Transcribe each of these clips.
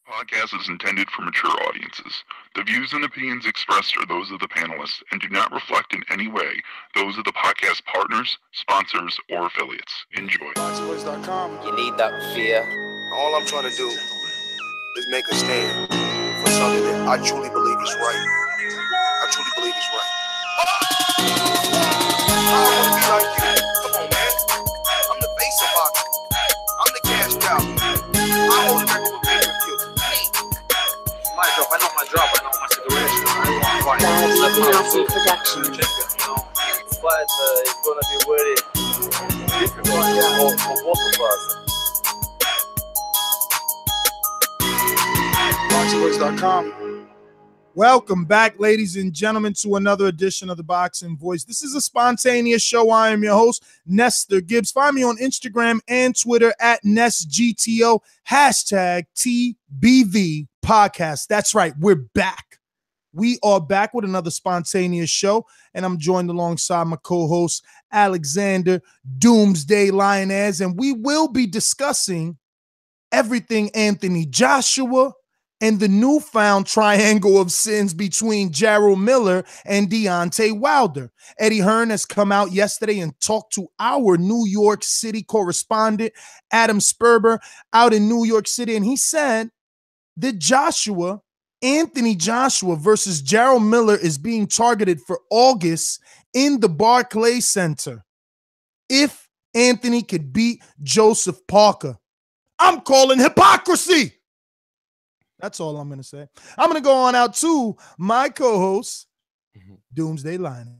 Podcast is intended for mature audiences. The views and opinions expressed are those of the panelists and do not reflect in any way those of the podcast partners, sponsors, or affiliates. Enjoy. ThaBoxingvoice.com. You need that fear. All I'm trying to do is make a stand for something that I truly believe is right. I truly believe is right. I don't want to be like you. Come on, man. I'm the face of boxing. I'm the cashed out. I hold the record with pay-per-view. My drop, I know my drop, I know my situation. I don't want to fight. Production. But it's gonna be very difficult for both of us. ThaBoxingvoice.com. Welcome back, ladies and gentlemen, to another edition of The Boxing Voice. This is a spontaneous show. I am your host, Nestor Gibbs. Find me on Instagram and Twitter at NestGTO, hashtag TBV podcast. That's right, we're back. We are back with another spontaneous show, and I'm joined alongside my co-host, Alexander Doomsday Lainez, and we will be discussing everything Anthony Joshua and the newfound triangle of sins between Jarrell Miller and Deontay Wilder. Eddie Hearn has come out yesterday and talked to our New York City correspondent, Adam Sperber, out in New York City, and he said that Anthony Joshua versus Jarrell Miller is being targeted for August in the Barclays Center. If Anthony could beat Joseph Parker, I'm calling hypocrisy. That's all I'm going to say. I'm going to go on out to my co-host, Doomsday Lainez.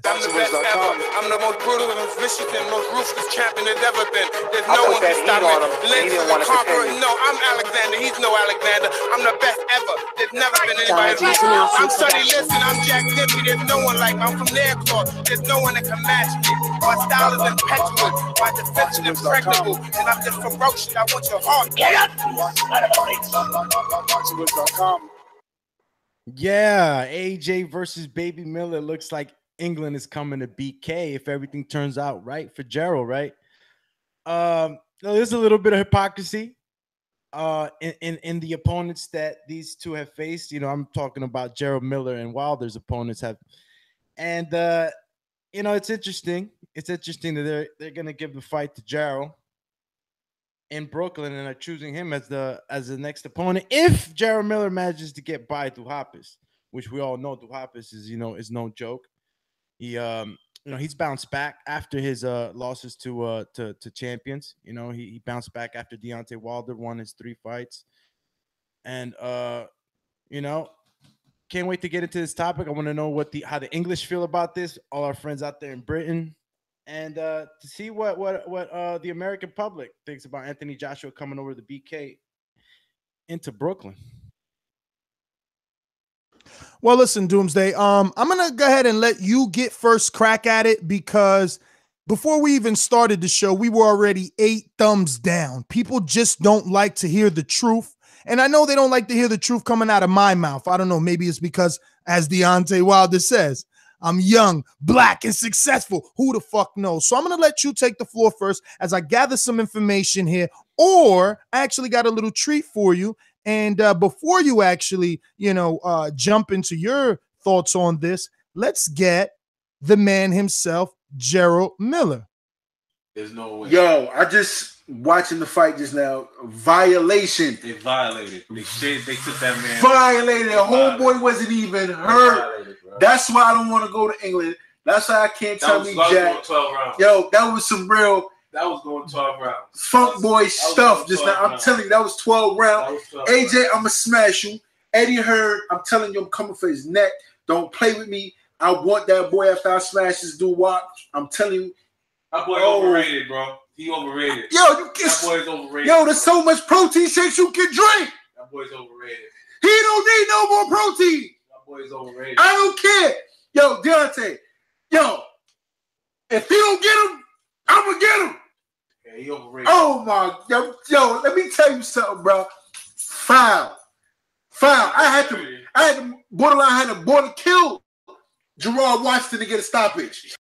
I'm the best ever. I'm the most brutal and vicious and most ruthless champion there's ever been. There's no one can stop me. Lainez is the conqueror. No, I'm Alexander. He's no Alexander. I'm the best ever. There's never been anybody like me. I'm Sonny Liston. I'm Jack Dippy. There's no one like me. I'm from their cloth. There's no one that can match me. My style is impetuous. My defense is impregnable. And I'm just ferocious. I want your heart. Get up! ThaBoxingvoice.com. Yeah, AJ versus Baby Miller. Looks like England is coming to beat K if everything turns out right for Jarrell, right? There's a little bit of hypocrisy in the opponents that these two have faced. You know, I'm talking about Jarrell Miller and Wilder's opponents have. And, you know, it's interesting. It's interesting that they're going to give the fight to Jarrell in Brooklyn and are choosing him as the next opponent if Jarrell Miller manages to get by Duhapis, which we all know Duhapis is no joke. He he's bounced back after his losses to champions. You know, he bounced back after Deontay Wilder won his 3 fights. And you know, can't wait to get into this topic. I want to know how the English feel about this, all our friends out there in Britain, and to see what the American public thinks about Anthony Joshua coming over the BK into Brooklyn. Well, listen, Doomsday, I'm going to go ahead and let you get first crack at it because before we even started the show, we were already 8 thumbs down. People just don't like to hear the truth. And I know they don't like to hear the truth coming out of my mouth. I don't know. Maybe it's because, as Deontay Wilder says, I'm young, black, and successful. Who the fuck knows? So I'm going to let you take the floor first as I gather some information here. Or I actually got a little treat for you. And before you actually, jump into your thoughts on this, let's get the man himself, Jarrell Miller. There's no way. Yo, I just watching the fight just now. Violation. They violated. They took that man. Violated. The homeboy wasn't even hurt. That's why I don't want to go to England. That's why I can't tell me Jack. 12 rounds. Yo, that was some real. That was going 12 rounds. Funk boy stuff just now. I'm telling you, that was 12 rounds. AJ, I'm going to smash you. Eddie Hearn, I'm telling you, I'm coming for his neck. Don't play with me. I want that boy after I smash this dude. Watch. I'm telling you. That boy overrated, bro. He overrated. Yo, that boy's overrated. Yo, there's so much protein shakes you can drink. That boy's overrated. He don't need no more protein. That boy's overrated. I don't care. Yo, Deontay. Yo, if he don't get him, I'm going to get him. Yeah, he overrated. Oh, my. Yo, let me tell you something, bro. Foul. I had to borderline kill Gerard Washington to get a stoppage.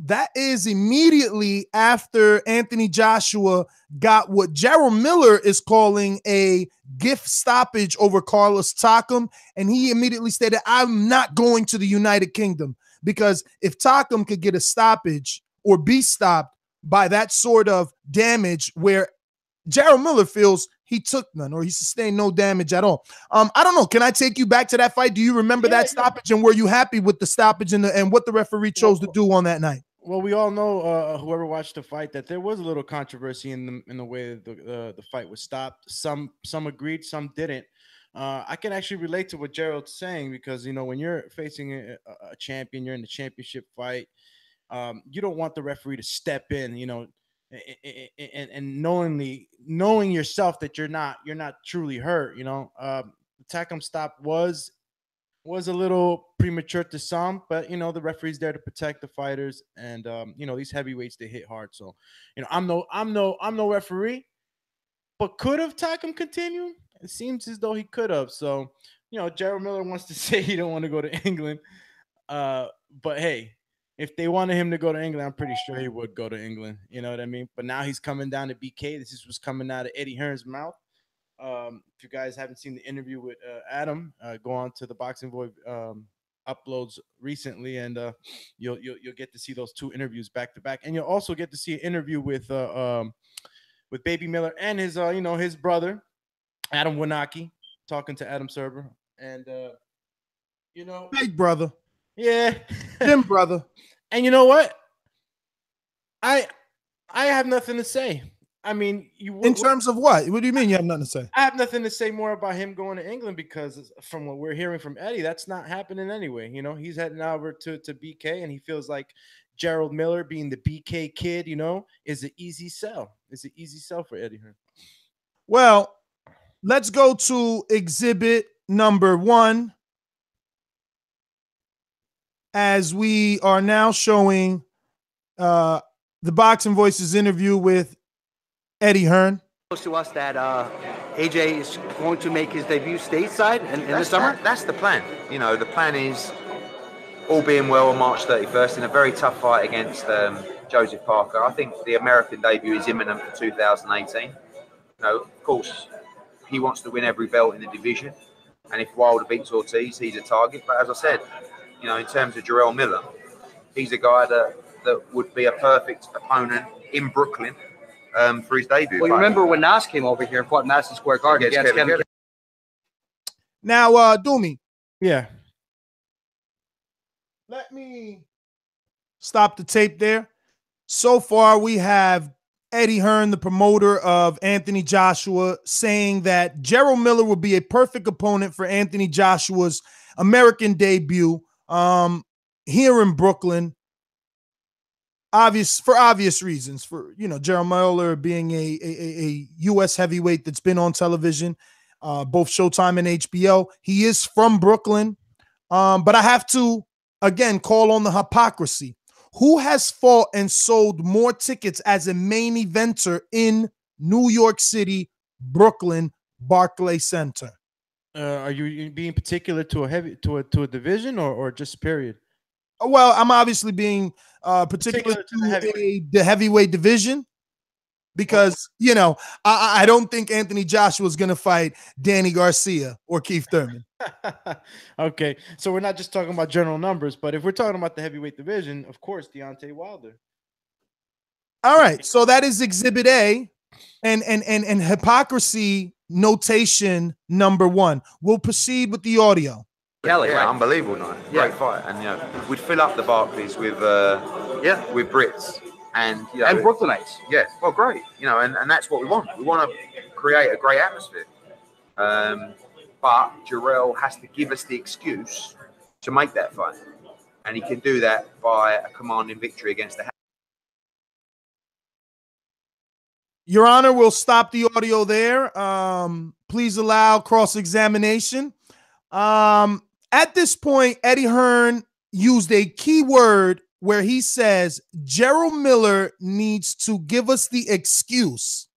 that is immediately after Anthony Joshua got what Jarrell Miller is calling a gift stoppage over Carlos Takam. And he immediately stated, I'm not going to the United Kingdom, because if Takam could get a stoppage or be stopped by that sort of damage where Jarrell Miller feels he took none or he sustained no damage at all. I don't know. Can I take you back to that fight? Do you remember that stoppage, and were you happy with the stoppage and what the referee chose to do on that night? Well, we all know, whoever watched the fight, that there was a little controversy in the way that the fight was stopped. Some agreed, some didn't. I can actually relate to what Gerald's saying, because when you're facing a champion, you're in the championship fight. You don't want the referee to step in, and knowing yourself that you're not truly hurt. The Takam stop was a little premature to some, but the referee's there to protect the fighters, and these heavyweights, they hit hard. So I'm no referee, but could have Takam continued? It seems as though he could have. So Jarrell Miller wants to say he don't want to go to England, but hey, if they wanted him to go to England, I'm pretty sure he would go to England. You know what I mean? But now he's coming down to BK. This was coming out of Eddie Hearn's mouth. If you guys haven't seen the interview with Adam, go on to the Boxing Voice uploads recently, and you'll get to see those two interviews back to back, and you'll also get to see an interview with Baby Miller and his his brother Adam Wanaki, talking to Adam Serber, and Big brother, yeah, Jim brother. And you know what? I have nothing to say. I mean, in terms of what? What do you mean you have nothing to say? I have nothing to say more about him going to England, because from what we're hearing from Eddie, that's not happening anyway. He's heading over to BK, and he feels like Jarrell Miller, being the BK kid, is an easy sell. It's an easy sell for Eddie Hearn. Well, let's go to exhibit number 1, as we are now showing the Boxing Voices interview with Eddie Hearn. To us that AJ is going to make his debut stateside in the summer? That's the plan. The plan is, all being well, on March 31st in a very tough fight against Joseph Parker. I think the American debut is imminent for 2018. Of course, he wants to win every belt in the division, and if Wilder beats Ortiz, he's a target. But as I said, in terms of Jarrell Miller, he's a guy that would be a perfect opponent in Brooklyn for his debut. Well, you remember when Nas came over here and fought Madison Square Garden against Kevin. Now, Doomy. Yeah. Let me stop the tape there. So far, we have Eddie Hearn, the promoter of Anthony Joshua, saying that Jarrell Miller would be a perfect opponent for Anthony Joshua's American debut here in Brooklyn. For obvious reasons, for Jarrell Miller being a U.S. heavyweight that's been on television, both Showtime and HBO. He is from Brooklyn, but I have to again call on the hypocrisy. Who has fought and sold more tickets as a main eventer in New York City, Brooklyn, Barclays Center? Are you being particular to a division or just period? Well, I'm obviously being particular to the heavyweight division, because I don't think Anthony Joshua is going to fight Danny Garcia or Keith Thurman. Okay, so we're not just talking about general numbers, but if we're talking about the heavyweight division, of course, Deontay Wilder. All right, so that is Exhibit A, and hypocrisy notation number 1. We'll proceed with the audio. Unbelievable night. Great fight, and we'd fill up the Barclays with Brits and and Brooklynites. Yeah, well, great. And that's what we want. We want to create a great atmosphere. But Jarrell has to give us the excuse to make that fight, and he can do that by a commanding victory against the. Your Honor, we'll stop the audio there. Please allow cross-examination. At this point, Eddie Hearn used a key word where he says Jarrell Miller needs to give us the excuse.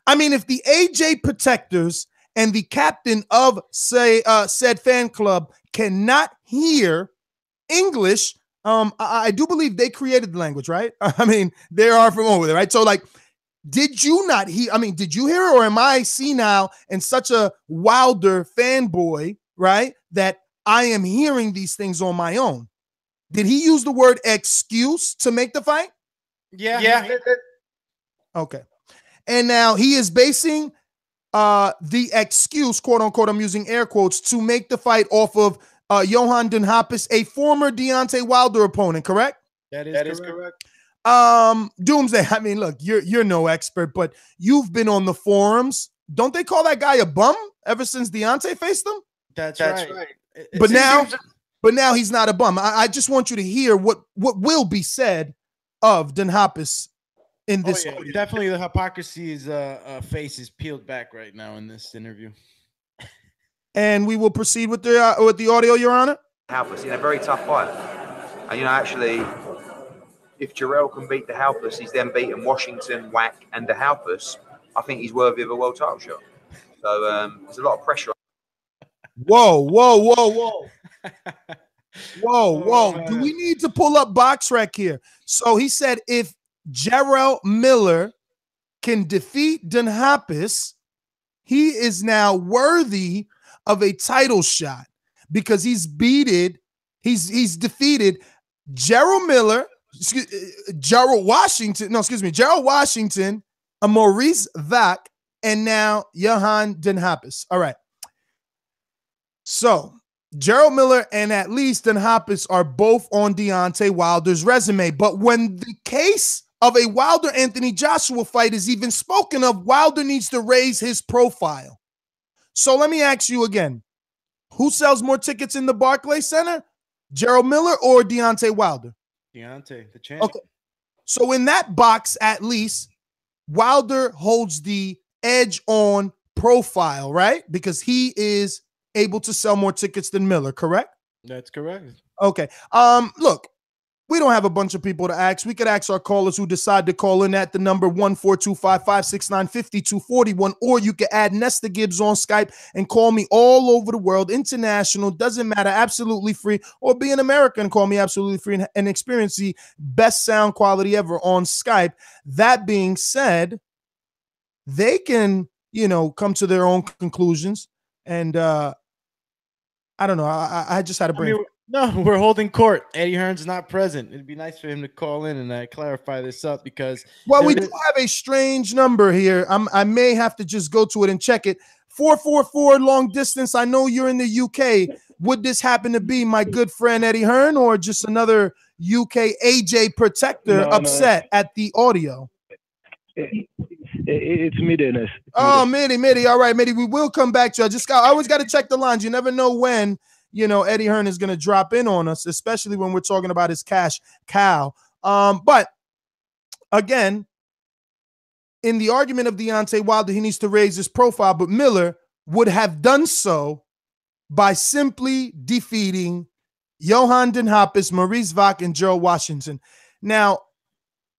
I mean, if the AJ protectors and the captain of said fan club cannot hear English, I do believe they created the language, right? I mean, they are from over there, right? So, like, did you not hear? I mean, did you hear it, or am I senile and such a Wilder fanboy, right? That I am hearing these things on my own. Did he use the word excuse to make the fight? Yeah. Okay. And now he is basing the excuse, quote unquote, I'm using air quotes, to make the fight off of Johan Den Hoppes, a former Deontay Wilder opponent, correct? That is correct. Doomsday, I mean, look, you're no expert, but you've been on the forums. Don't they call that guy a bum ever since Deontay faced him? That's right. But now he's not a bum. I just want you to hear what will be said of Den Hoppes in this. Oh, yeah. Definitely the Hypocrisy's face is peeled back right now in this interview. And we will proceed with the audio, Your Honor. Hoppes in a very tough fight. And, you know, actually, if Jarrell can beat the Hoppes, he's then beaten Washington, Wack, and the Hoppes. I think he's worthy of a world title shot. So there's a lot of pressure. Whoa. Do we need to pull up BoxRec here? So he said if Jarrell Miller can defeat Den Hoppes, he is now worthy of a title shot because he's defeated Jarrell Miller, Jarrell Washington, Maurice Vac, and now Johan Den Hoppes. All right. So Jarrell Miller and at least Den Hoppes are both on Deontay Wilder's resume. But when the case of a Wilder-Anthony Joshua fight is even spoken of, Wilder needs to raise his profile. So let me ask you again. Who sells more tickets in the Barclays Center? Jarrell Miller or Deontay Wilder? Deontay, the champ. Okay. So in that box, at least, Wilder holds the edge on profile, right? Because he is able to sell more tickets than Miller, correct? That's correct. Okay. Look, we don't have a bunch of people to ask. We could ask our callers who decide to call in at the number 14255695241, or you can add Nestor Gibbs on Skype and call me all over the world, international, doesn't matter, absolutely free, or be an American and call me absolutely free and experience the best sound quality ever on Skype. That being said, they can, come to their own conclusions. And I don't know. I just had to bring. No, we're holding court. Eddie Hearn's not present. It'd be nice for him to call in and clarify this up because. Well, we do have a strange number here. I may have to just go to it and check it. 444 long distance. I know you're in the UK. Would this happen to be my good friend Eddie Hearn or just another UK AJ protector upset at the audio? It's Mitty. Oh, Mitty. All right, Mitty. We will come back to you. I always got to check the lines. You never know when, Eddie Hearn is going to drop in on us, especially when we're talking about his cash cow. But again, in the argument of Deontay Wilder, he needs to raise his profile, but Miller would have done so by simply defeating Johan Den Hoppes, Maurice Vac, and Jarrell Washington. Now,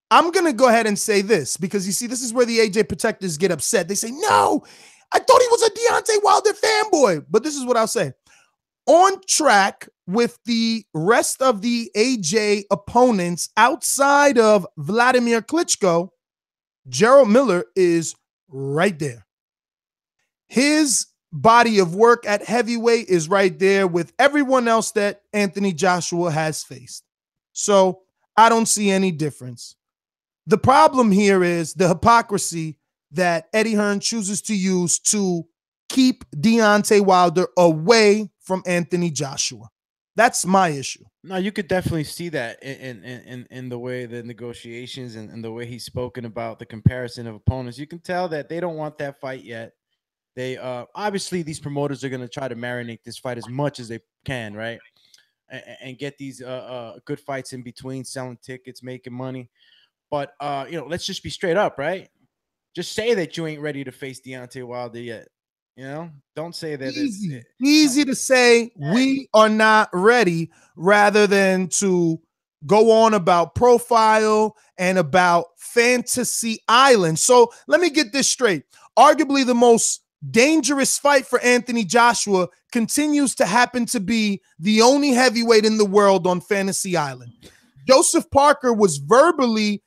I'm going to go ahead and say this because you see, this is where the AJ protectors get upset. They say, no, I thought he was a Deontay Wilder fanboy. But this is what I'll say. On track with the rest of the AJ opponents outside of Vladimir Klitschko, Jarrell Miller is right there. His body of work at heavyweight is right there with everyone else that Anthony Joshua has faced. So I don't see any difference. The problem here is the hypocrisy that Eddie Hearn chooses to use to keep Deontay Wilder away from Anthony Joshua. That's my issue. No, you could definitely see that in the way the negotiations and the way he's spoken about the comparison of opponents. You can tell that they don't want that fight yet. They obviously these promoters are going to try to marinate this fight as much as they can, right? And get these good fights in between, selling tickets, making money. But let's just be straight up, right? Just say that you ain't ready to face Deontay Wilder yet. Don't say that. Easy to say we are not ready rather than to go on about profile and about Fantasy Island. So let me get this straight. Arguably the most dangerous fight for Anthony Joshua continues to happen to be the only heavyweight in the world on Fantasy Island. Joseph Parker was verbally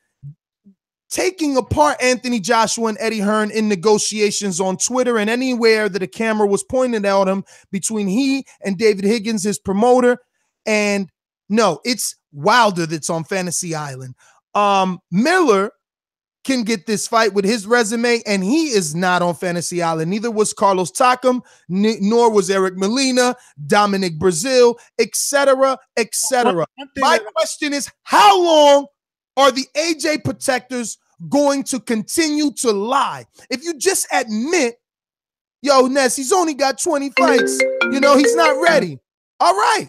taking apart Anthony Joshua and Eddie Hearn in negotiations on Twitter and anywhere that a camera was pointed at him between he and David Higgins, his promoter. And no, it's Wilder that's on Fantasy Island. Miller can get this fight with his resume, and he is not on Fantasy Island. Neither was Carlos Takam, nor was Eric Molina, Dominic Brazil, etc., etc. My question is, how long are the AJ protectors going to continue to lie? If you just admit, yo, Ness, he's only got 20 fights, you know, he's not ready. All right.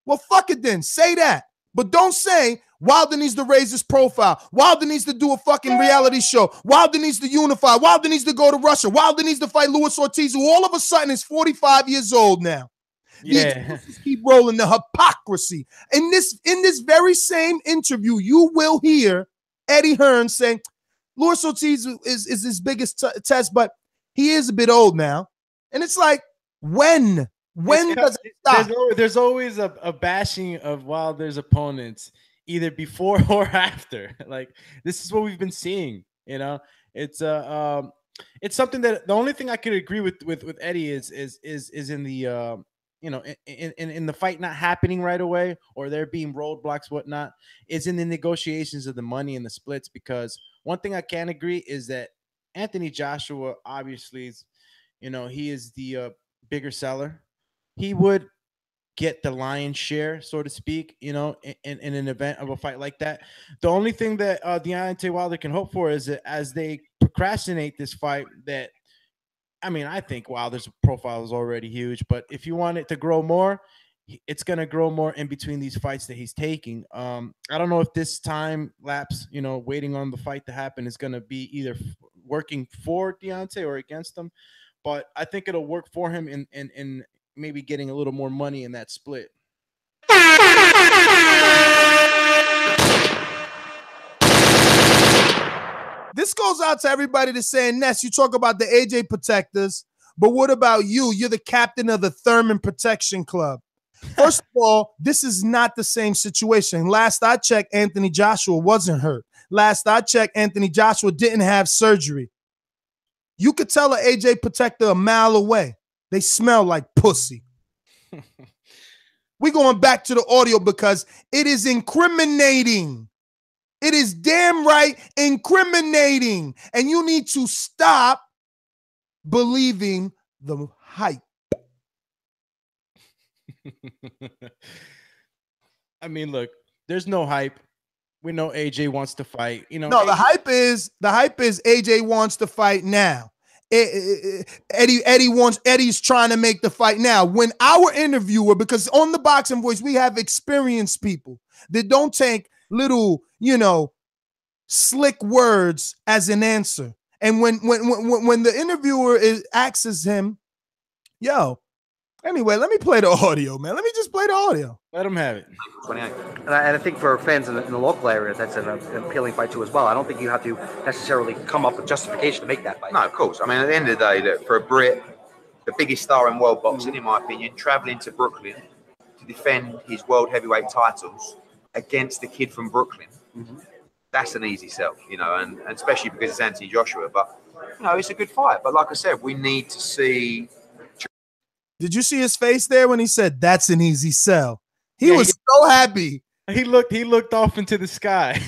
Well, fuck it then. Say that. But don't say Wilder needs to raise his profile. Wilder needs to do a fucking reality show. Wilder needs to unify. Wilder needs to go to Russia. Wilder needs to fight Luis Ortiz, who all of a sudden is 45 years old now. Yeah. Keep rolling the hypocrisy. In this very same interview, you will hear Eddie Hearn saying, Luis Ortiz is his biggest test, but he is a bit old now. And it's like, when does it stop? There's always a bashing of Wilder's opponents, either before or after. Like, this is what we've been seeing, you know. It's something that the only thing I could agree with Eddie is in the you know, in the fight not happening right away, or there being roadblocks, whatnot, is in the negotiations of the money and the splits. Because one thing I can agree is that Anthony Joshua, obviously, is, you know, he is the bigger seller. He would get the lion's share, so to speak, you know, in an event of a fight like that. The only thing that Deontay Wilder can hope for is that as they procrastinate this fight, that, I mean, I think Wilder's profile is already huge, but if you want it to grow more, it's going to grow more in between these fights that he's taking. I don't know if this time lapse, you know, waiting on the fight to happen is going to be either working for Deontay or against him, but I think it'll work for him in maybe getting a little more money in that split. This goes out to everybody that's saying, Ness, you talk about the AJ protectors, but what about you? You're the captain of the Thurman Protection Club. First of all, this is not the same situation. Last I checked, Anthony Joshua wasn't hurt. Last I checked, Anthony Joshua didn't have surgery. You could tell an AJ protector a mile away. They smell like pussy. We're going back to the audio because it is incriminating. It is damn right incriminating. And you need to stop believing the hype. I mean, look, there's no hype. We know AJ wants to fight. You know, no, the hype is AJ wants to fight now. Eddie's trying to make the fight now. When our interviewer, because on the Boxing Voice, we have experienced people that don't take little, you know, slick words as an answer. And when the interviewer asks him, yo, anyway, let me play the audio, man. Let me just play the audio. Let him have it. 28. And I think for fans in the local area, that's an appealing fight too as well. I don't think you have to necessarily come up with justification to make that fight. No, of course. I mean, at the end of the day, look, for a Brit, the biggest star in world boxing, in my opinion, traveling to Brooklyn to defend his world heavyweight titles against the kid from Brooklyn, that's an easy sell, you know, and especially because it's Anthony Joshua. But, you know, it's a good fight. But like I said, we need to see. Did you see his face there when he said that's an easy sell? He was so happy. He looked off into the sky.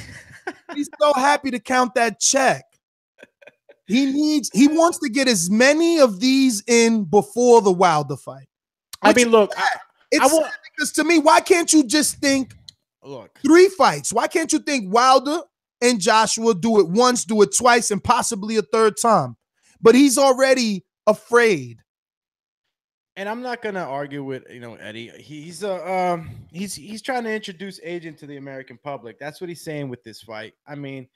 He's so happy to count that check. He wants to get as many of these in before the Wilder fight. I mean, look, because to me, why can't you just think 3 fights? Why can't you think Wilder and Joshua do it once, do it twice, and possibly a third time? But he's already afraid. And I'm not gonna argue with, you know, Eddie. He's trying to introduce AJ to the American public. That's what he's saying with this fight. I mean,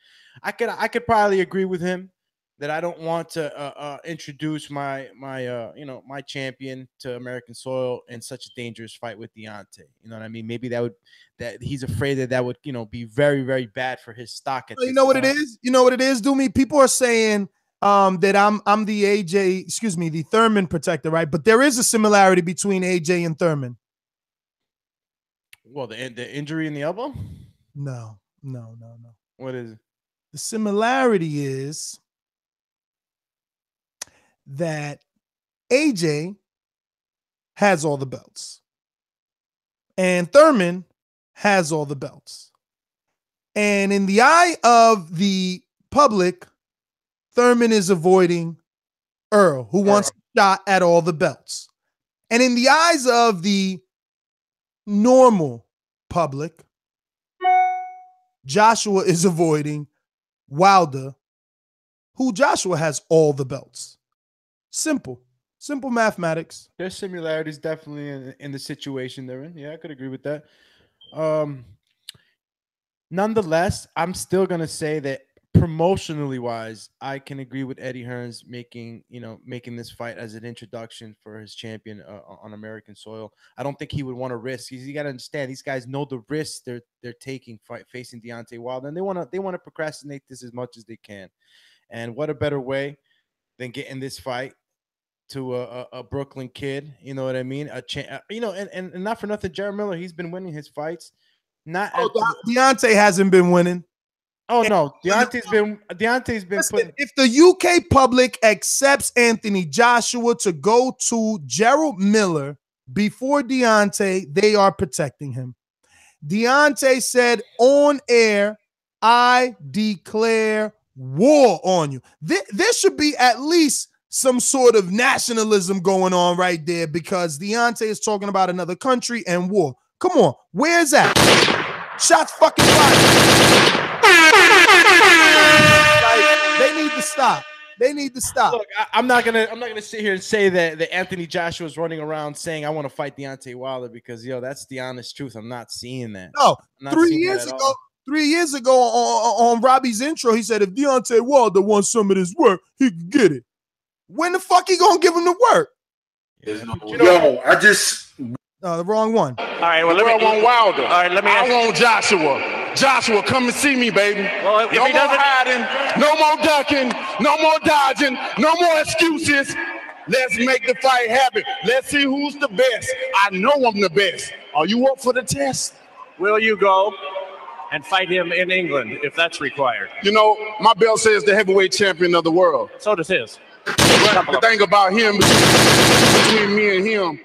I could probably agree with him that I don't want to introduce my champion to American soil in such a dangerous fight with Deontay. You know what I mean? Maybe that he's afraid that would, you know, be very, very bad for his stock. You know what it is? You know what it is, Doomy? People are saying that I'm the AJ, excuse me, the Thurman protector, right? But there is a similarity between AJ and Thurman. Well, the injury in the elbow? No. What is it? The similarity is that AJ has all the belts and Thurman has all the belts. And in the eye of the public, Thurman is avoiding Earl, who wants a shot at all the belts. And in the eyes of the normal public, Joshua is avoiding Wilder, who Joshua has all the belts. Simple mathematics. There's similarities definitely in the situation they're in. Yeah, I could agree with that. Nonetheless, I'm still gonna say that promotionally wise, I can agree with Eddie Hearn's making this fight as an introduction for his champion on American soil. I don't think he would want to risk. You got to understand, these guys know the risks they're taking facing Deontay Wilder, and they want to procrastinate this as much as they can. And what a better way than getting this fight to a Brooklyn kid, you know what I mean? And not for nothing, Jarrell Miller, he's been winning his fights. Deontay hasn't been winning. Oh no, Deontay's been Listen, if the UK public accepts Anthony Joshua to go to Jarrell Miller before Deontay, they are protecting him. Deontay said on air, "I declare war on you." There should be at least some sort of nationalism going on right there, because Deontay is talking about another country and war. Come on, where's that? Shots fucking fired. They need to stop. They need to stop. Look, I'm not gonna sit here and say that Anthony Joshua is running around saying I want to fight Deontay Wilder, because that's the honest truth. I'm not seeing that. No, 3 years ago. 3 years ago on Robbie's intro, he said if Deontay Wilder wants some of this work, he can get it. When the fuck he gonna give him the work? The wrong one. All right, well, I want Wilder. All right, I want Joshua. Joshua, come and see me, baby. Well, no more hiding, no more ducking, no more dodging, no more excuses. Let's make the fight happen. Let's see who's the best. I know I'm the best. Are you up for the test? Will you go and fight him in England if that's required? My belt says the heavyweight champion of the world. So does his. The thing about him, between me and him,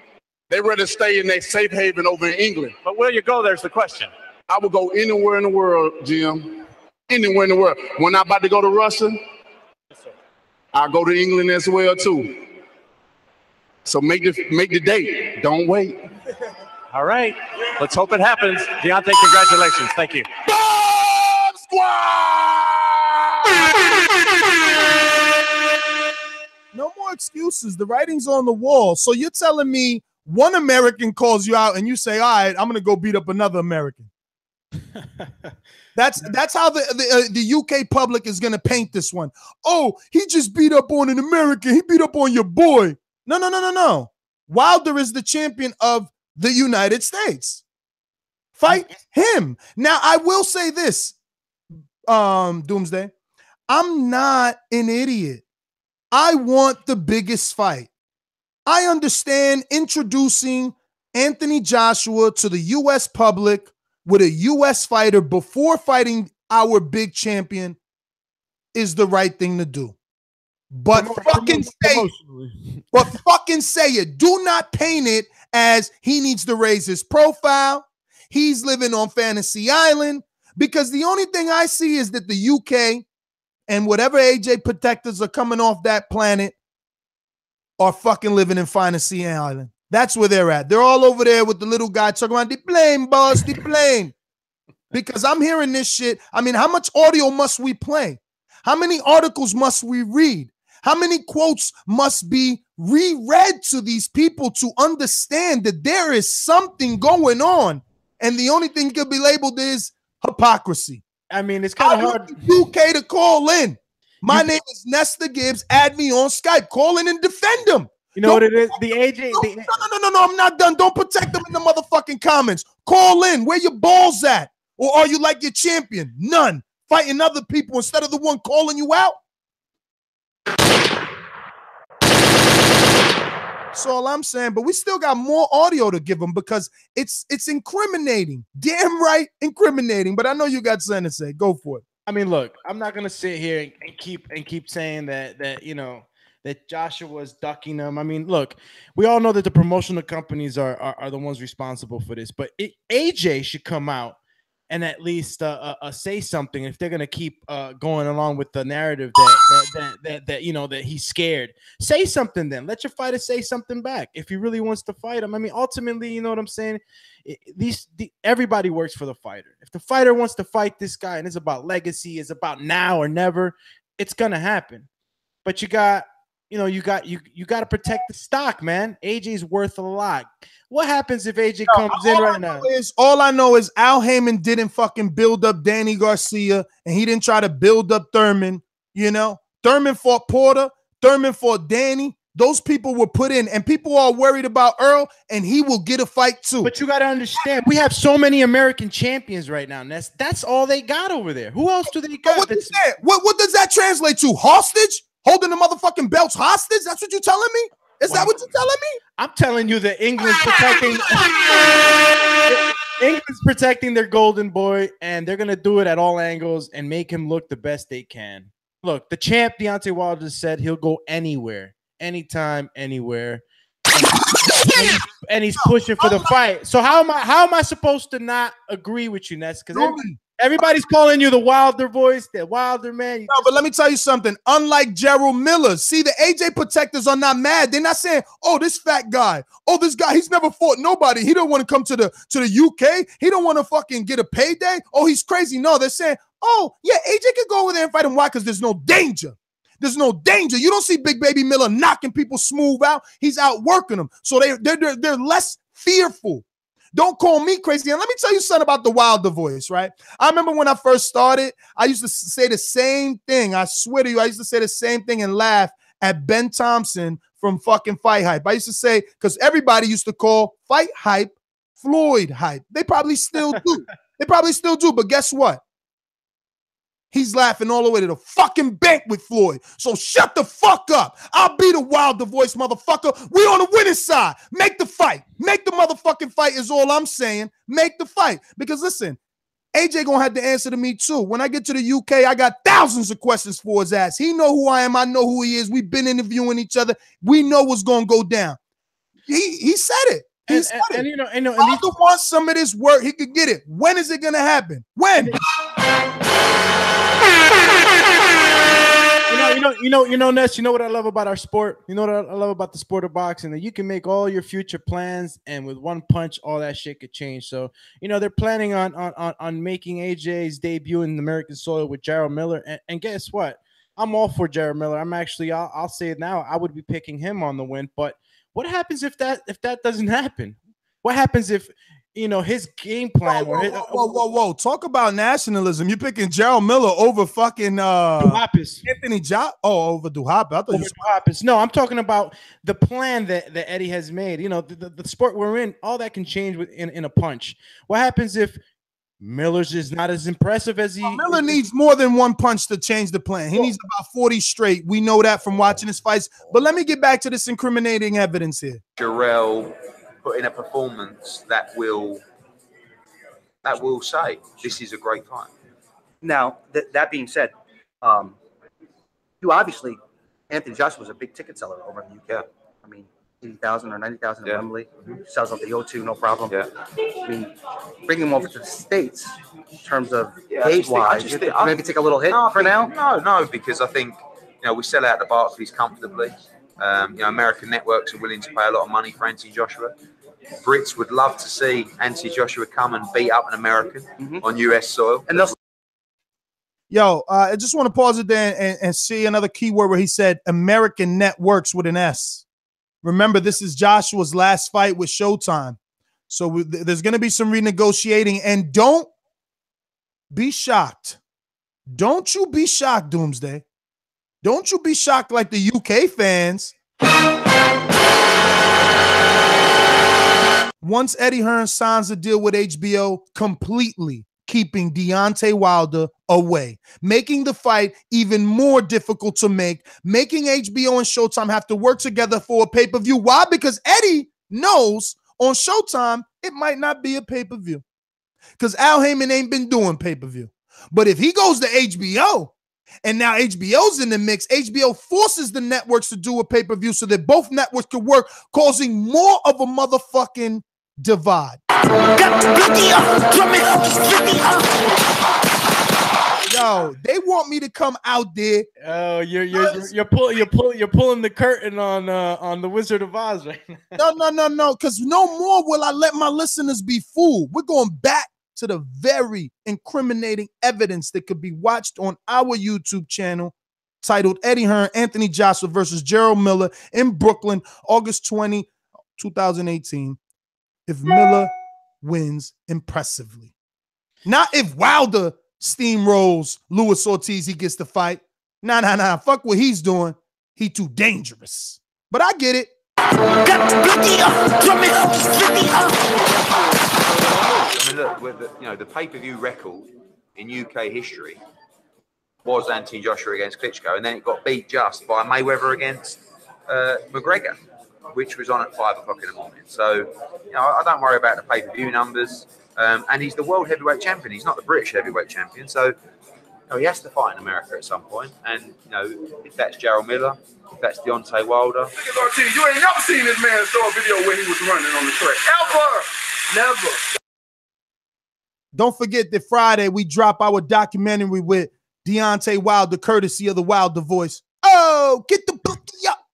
they rather stay in their safe haven over in England. But will you go? There's the question. I would go anywhere in the world, Jim. Anywhere in the world. When I'm about to go to Russia, I'll go to England as well, too. So make the date. Don't wait. All right. Let's hope it happens. Deontay, congratulations. Thank you. Bomb Squad! No more excuses. The writing's on the wall. So you're telling me one American calls you out and you say, all right, I'm going to go beat up another American. That's how the UK public is going to paint this one. Oh, he just beat up on an American. He beat up on your boy. No. Wilder is the champion of the United States. Fight him. Now, I will say this, Doomsday. I'm not an idiot. I want the biggest fight. I understand introducing Anthony Joshua to the U.S. public with a U.S. fighter before fighting our big champion is the right thing to do. But fucking say it. Do not paint it as he needs to raise his profile. He's living on Fantasy Island, because the only thing I see is that the UK and whatever AJ protectors are coming off that planet are fucking living in Fantasy Island. That's where they're at. They're all over there with the little guy talking about the plane, boss, the plane. Because I'm hearing this shit. I mean, how much audio must we play? How many articles must we read? How many quotes must be reread to these people to understand that there is something going on? And the only thing could be labeled is hypocrisy. I mean, it's kind of hard. UK to call in. My name is Nestor Gibbs. Add me on Skype. Call in and defend him. You know what it is? The AJ. No. I'm not done. Don't protect them in the motherfucking comments. Call in. Where your balls at? Or are you like your champion? None. Fighting other people instead of the one calling you out? That's all I'm saying. But we still got more audio to give them because it's incriminating. Damn right, incriminating. But I know you got something to say. Go for it. I mean, look, I'm not gonna sit here and keep saying that that Joshua's ducking them. I mean, look, we all know that the promotional companies are the ones responsible for this, but AJ should come out and at least say something if they're gonna keep going along with the narrative that he's scared. Say something then. Let your fighter say something back if he really wants to fight him. I mean, ultimately, you know what I'm saying? Everybody works for the fighter. If the fighter wants to fight this guy and it's about legacy, it's about now or never, it's gonna happen. But you got to protect the stock, man. AJ's worth a lot. What happens if AJ comes in right now? All I know is Al Heyman didn't fucking build up Danny Garcia, and he didn't try to build up Thurman. You know, Thurman fought Porter, Thurman fought Danny. Those people were put in, and people are worried about Earl, and he will get a fight too. But you got to understand, we have so many American champions right now. That's all they got over there. Who else do they got? What does that translate to? Hostage? Holding the motherfucking belts hostage? That's what you're telling me? Is that what you're telling me? I'm telling you that England's protecting their golden boy, and they're gonna do it at all angles and make him look the best they can. Look, the champ Deontay Wilder said he'll go anywhere, anytime, anywhere, and he's pushing for the fight. So how am I supposed to not agree with you, Ness? Because everybody's calling you the Wilder voice, the Wilder man. No, but let me tell you something. Unlike Jarrell Miller, see, the AJ protectors are not mad. They're not saying, "Oh, this fat guy. Oh, this guy. He's never fought nobody. He don't want to come to the UK. He don't want to fucking get a payday. Oh, he's crazy." No, they're saying, "Oh, yeah, AJ could go over there and fight him." Why? Because there's no danger. There's no danger. You don't see Big Baby Miller knocking people smooth out. He's outworking them, so they're less fearful. Don't call me crazy. And let me tell you something about the Wilder voice, right? I remember when I first started, I used to say the same thing. I swear to you, I used to say the same thing and laugh at Ben Thompson from fucking Fight Hype. I used to say, because everybody used to call Fight Hype Floyd Hype. They probably still do. But guess what? He's laughing all the way to the fucking bank with Floyd. So shut the fuck up. I'll be the Wilder voice, motherfucker. We on the winning side. Make the fight. Make the motherfucking fight is all I'm saying. Make the fight. Because listen, AJ gonna have to answer to me too. When I get to the UK, I got thousands of questions for his ass. He know who I am. I know who he is. We've been interviewing each other. We know what's gonna go down. He said it. He said it. And Wilder wants some of this work. He could get it. When is it gonna happen? When? Ness, you know what I love about our sport? You know what I love about the sport of boxing? That you can make all your future plans, and with one punch, all that shit could change. So, they're planning on making AJ's debut in American soil with Jarrell Miller. And guess what? I'm all for Jarrell Miller. I'm actually, I'll say it now, I would be picking him on the win. But what happens if that doesn't happen? What happens if his game plan? Whoa! Talk about nationalism. You're picking Jarrell Miller over fucking Duhapis. Anthony over Duhapis. I thought Duhapis. No, I'm talking about the plan that Eddie has made. The sport we're in, all that can change in a punch. What happens if Miller's is not as impressive as he? Miller needs more than one punch to change the plan. He needs about 40 straight. We know that from watching his fights. But let me get back to this incriminating evidence here. Jarrell put in a performance that will say this is a great fight. Now, that being said, you obviously, Anthony Joshua was a big ticket seller over in the UK. I mean, 80,000 or 90,000 in Wembley. Sells out the O2, no problem. Yeah. I mean, bringing him over to the States in terms of gate-wise, maybe take a little hit for now? No, because I think, we sell out the Barclays comfortably. American networks are willing to pay a lot of money for Anthony Joshua. Brits would love to see Anthony Joshua come and beat up an American on US soil. And I just want to pause it there and see another keyword where he said American networks with an S. Remember, this is Joshua's last fight with Showtime. So there's going to be some renegotiating. And don't be shocked. Don't you be shocked, Doomsday. Don't you be shocked like the UK fans. Once Eddie Hearn signs a deal with HBO, completely keeping Deontay Wilder away, making the fight even more difficult to make, making HBO and Showtime have to work together for a pay-per-view. Why? Because Eddie knows on Showtime it might not be a pay-per-view because Al Heyman ain't been doing pay-per-view. But if he goes to HBO and now HBO's in the mix, HBO forces the networks to do a pay-per-view so that both networks can work, causing more of a motherfucking divide. Yo, they want me to come out there. Oh, you're pulling the curtain on the Wizard of Oz right now. No, because no more will I let my listeners be fooled. We're going back to the very incriminating evidence that could be watched on our YouTube channel titled Eddie Hearn, Anthony Joshua versus Jarrell Miller in Brooklyn, August 20, 2018. If Miller wins impressively. Not if Wilder steamrolls Luis Ortiz, he gets the fight. Nah. Fuck what he's doing. He too dangerous. But I get it. I mean, look, with the pay-per-view record in UK history was Anthony Joshua against Klitschko, and then it got beat just by Mayweather against McGregor, which was on at 5 o'clock in the morning. So, I don't worry about the pay-per-view numbers. And he's the world heavyweight champion. He's not the British heavyweight champion. So, he has to fight in America at some point. And, if that's Jarrell Miller, if that's Deontay Wilder. You ain't never seen this man throw a video when he was running on the track. Ever. Never. Don't forget that Friday we drop our documentary with Deontay Wilder, courtesy of the Wilder Voice. Oh, get the bookie up.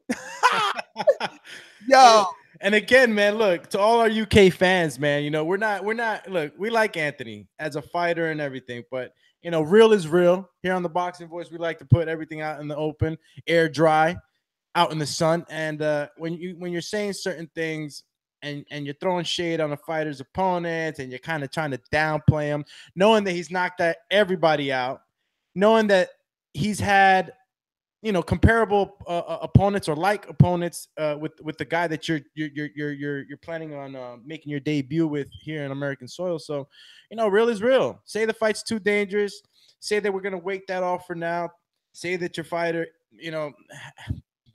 Yo. And again, man, look, to all our UK fans, man, we're not, look, we like Anthony as a fighter and everything, but, real is real. Here on the Boxing Voice, we like to put everything out in the open, air dry, out in the sun. And when you're saying certain things and you're throwing shade on a fighter's opponents and you're kind of trying to downplay him, knowing that he's knocked everybody out, knowing that he's had comparable opponents or like opponents with the guy that you're planning on making your debut with here in American soil. So, real is real. Say the fight's too dangerous. Say that we're gonna wait that off for now. Say that your fighter,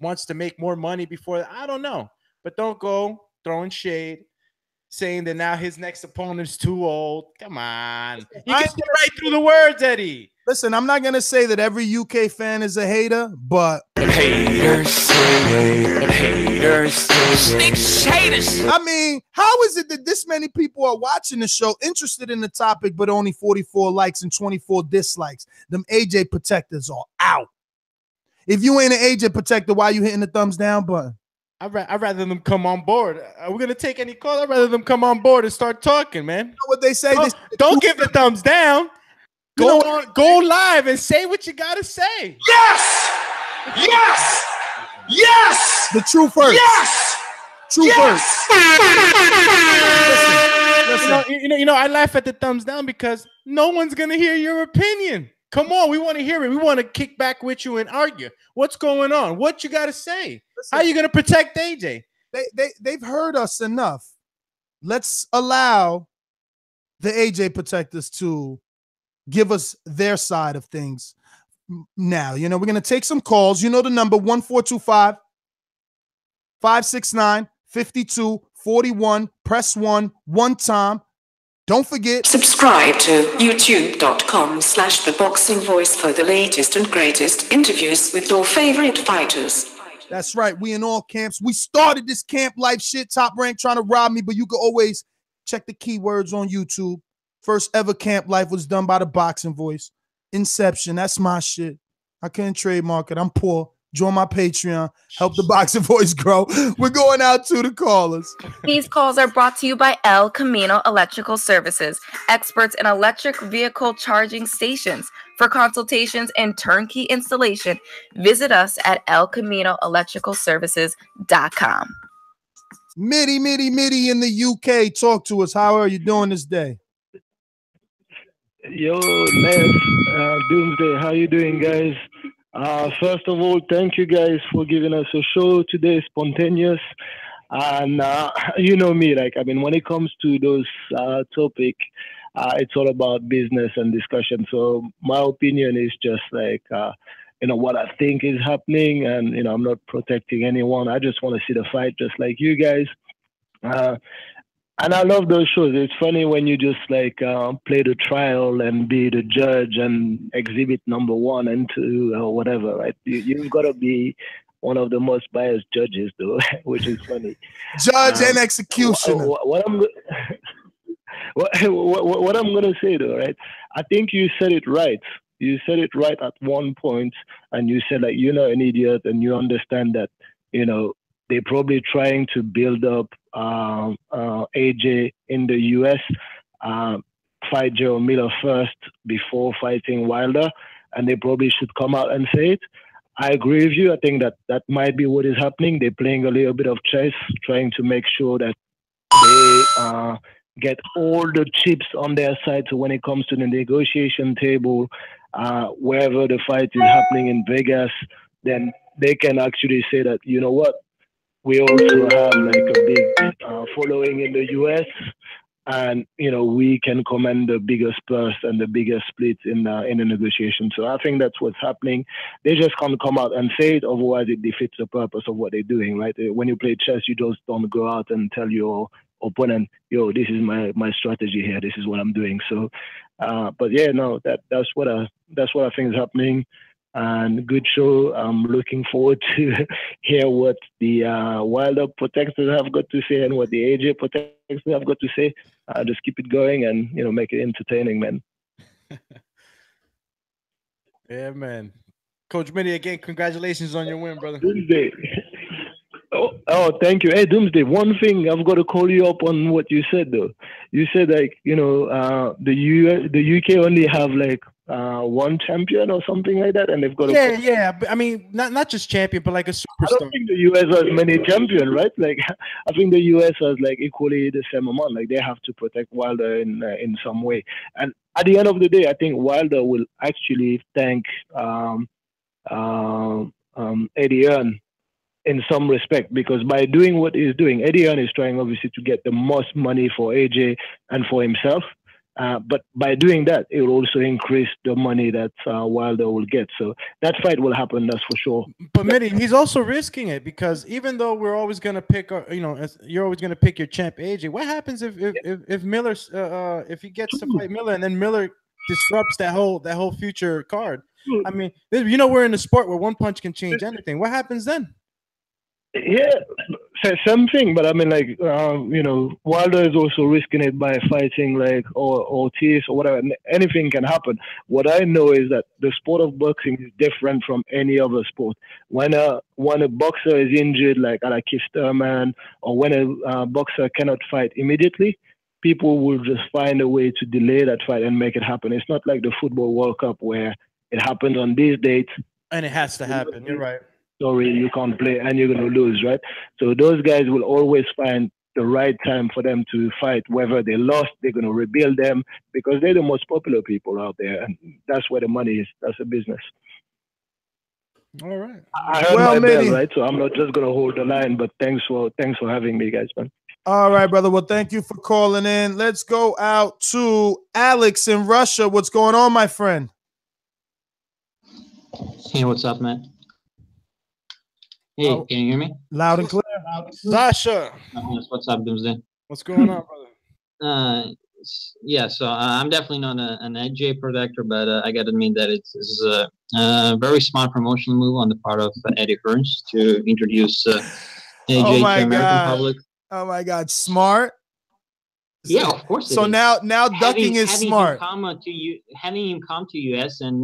wants to make more money before. I don't know, but don't go throwing shade, saying that now his next opponent's too old. Come on, you can get right through the words, Eddie. Listen, I'm not going to say that every UK fan is a hater, but... Haters. I mean, how is it that this many people are watching the show, interested in the topic, but only 44 likes and 24 dislikes? Them AJ protectors are out. If you ain't an AJ protector, why are you hitting the thumbs down button? I'd rather them come on board. Are we going to take any calls? I'd rather them come on board and start talking, man. You know what they say? Don't give the thumbs down. Go live and say what you gotta say. Yes. The truth first. Yes. Truth first. Listen. I laugh at the thumbs down because no one's gonna hear your opinion. Come on, we want to hear it. We want to kick back with you and argue. What's going on? What you gotta say? How are you gonna protect AJ? They've heard us enough. Let's allow the AJ protectors to give us their side of things. Now, we're going to take some calls. The number 1425-569-5241. Press 1 time. Don't forget. Subscribe to youtube.com/ThaBoxingVoice for the latest and greatest interviews with your favorite fighters. That's right. We in all camps. We started this camp life shit. Top Rank trying to rob me, but you can always check the keywords on YouTube. First ever camp life was done by the Boxing Voice. Inception, that's my shit. I couldn't trademark it. I'm poor. Join my Patreon. Help the Boxing Voice grow. We're going out to the callers. These calls are brought to you by El Camino Electrical Services, experts in electric vehicle charging stations. For consultations and turnkey installation, visit us at elcaminoelectricalservices.com. Mitty in the UK. Talk to us. How are you doing this day? Yo, Nes, Doomsday, how you doing, guys? First of all, thank you guys for giving us a show today, spontaneous. And you know me, when it comes to those topics, it's all about business and discussion. So my opinion is just like, what I think is happening, and I'm not protecting anyone. I just want to see the fight, just like you guys. And I love those shows. It's funny when you just like play the trial and be the judge and exhibit number 1 and 2 or whatever, right? You've got to be one of the most biased judges, though, which is funny. Judge and executioner. What I'm gonna say though, right? I think you said it right. You said it right at one point, and you said like you're not an idiot, and you understand that they're probably trying to build up AJ in the US, fight Jarrell Miller first before fighting Wilder, and they probably should come out and say it. I agree with you. I think that might be what is happening. They're playing a little bit of chess, trying to make sure that they get all the chips on their side. So when it comes to the negotiation table, wherever the fight is happening in Vegas, then they can actually say that, you know what, we also have like a big following in the US, and we can command the biggest purse and the biggest split in the negotiation. So I think that's what's happening. They just can't come out and say it, otherwise it defeats the purpose of what they're doing, right? When you play chess, you just don't go out and tell your opponent, yo, this is my strategy here, this is what I'm doing. So but yeah, no, that's what I think is happening. And good show. I'm looking forward to hear what the Wilder protectors have got to say and what the AJ protectors have got to say. Just keep it going and make it entertaining, man. Yeah, man. Coach Mitty, again, congratulations on your win, brother. Doomsday. Oh, thank you. Hey, Doomsday, one thing I've got to call you up on what you said though. You said like the UK only have like one champion or something like that, and they've got But, I mean, not just champion, but like a superstar. I don't think the US has many champions, right? Like, I think the US has like equally the same amount. Like, they have to protect Wilder in some way. And at the end of the day, I think Wilder will actually thank Eddie Hearn in some respect, because by doing what he's doing, Eddie Hearn is trying obviously to get the most money for AJ and for himself. But by doing that, it will also increase the money that Wilder will get. So that fight will happen, that's for sure. But Mitty, he's also risking it, because even though we're always going to pick, you're always going to pick your champ AJ. What happens if Miller, if he gets to fight Miller and then Miller disrupts that whole future card? I mean, we're in a sport where one punch can change anything. What happens then? Yeah, same thing, but I mean, like, Wilder is also risking it by fighting like Ortiz or whatever. Anything can happen. What I know is that the sport of boxing is different from any other sport. When a boxer is injured, like at a Hipster, man, or when a boxer cannot fight immediately, people will just find a way to delay that fight and make it happen. It's not like the football World Cup where it happens on this date and it has to happen. You're right. Sorry, you can't play and you're going to lose, right? So those guys will always find the right time for them to fight. Whether they lost, they're going to rebuild them, because they're the most popular people out there, and that's where the money is. That's a business. All right. I heard my bell, right? So I'm not just going to hold the line, but thanks for having me, guys, man. All right, brother. Well, thank you for calling in. Let's go out to Alex in Russia. What's going on, my friend? Hey, what's up, man? Hey, can you hear me? Loud and clear. Sasha. What's up, Doomsday? What's going on, brother? Yeah, so I'm definitely not an AJ protector, but I got to admit that it's a very smart promotional move on the part of Eddie Hearn to introduce AJ to the American public. Oh my God, smart. Yeah, of course. So now ducking is smart. Having him come to US and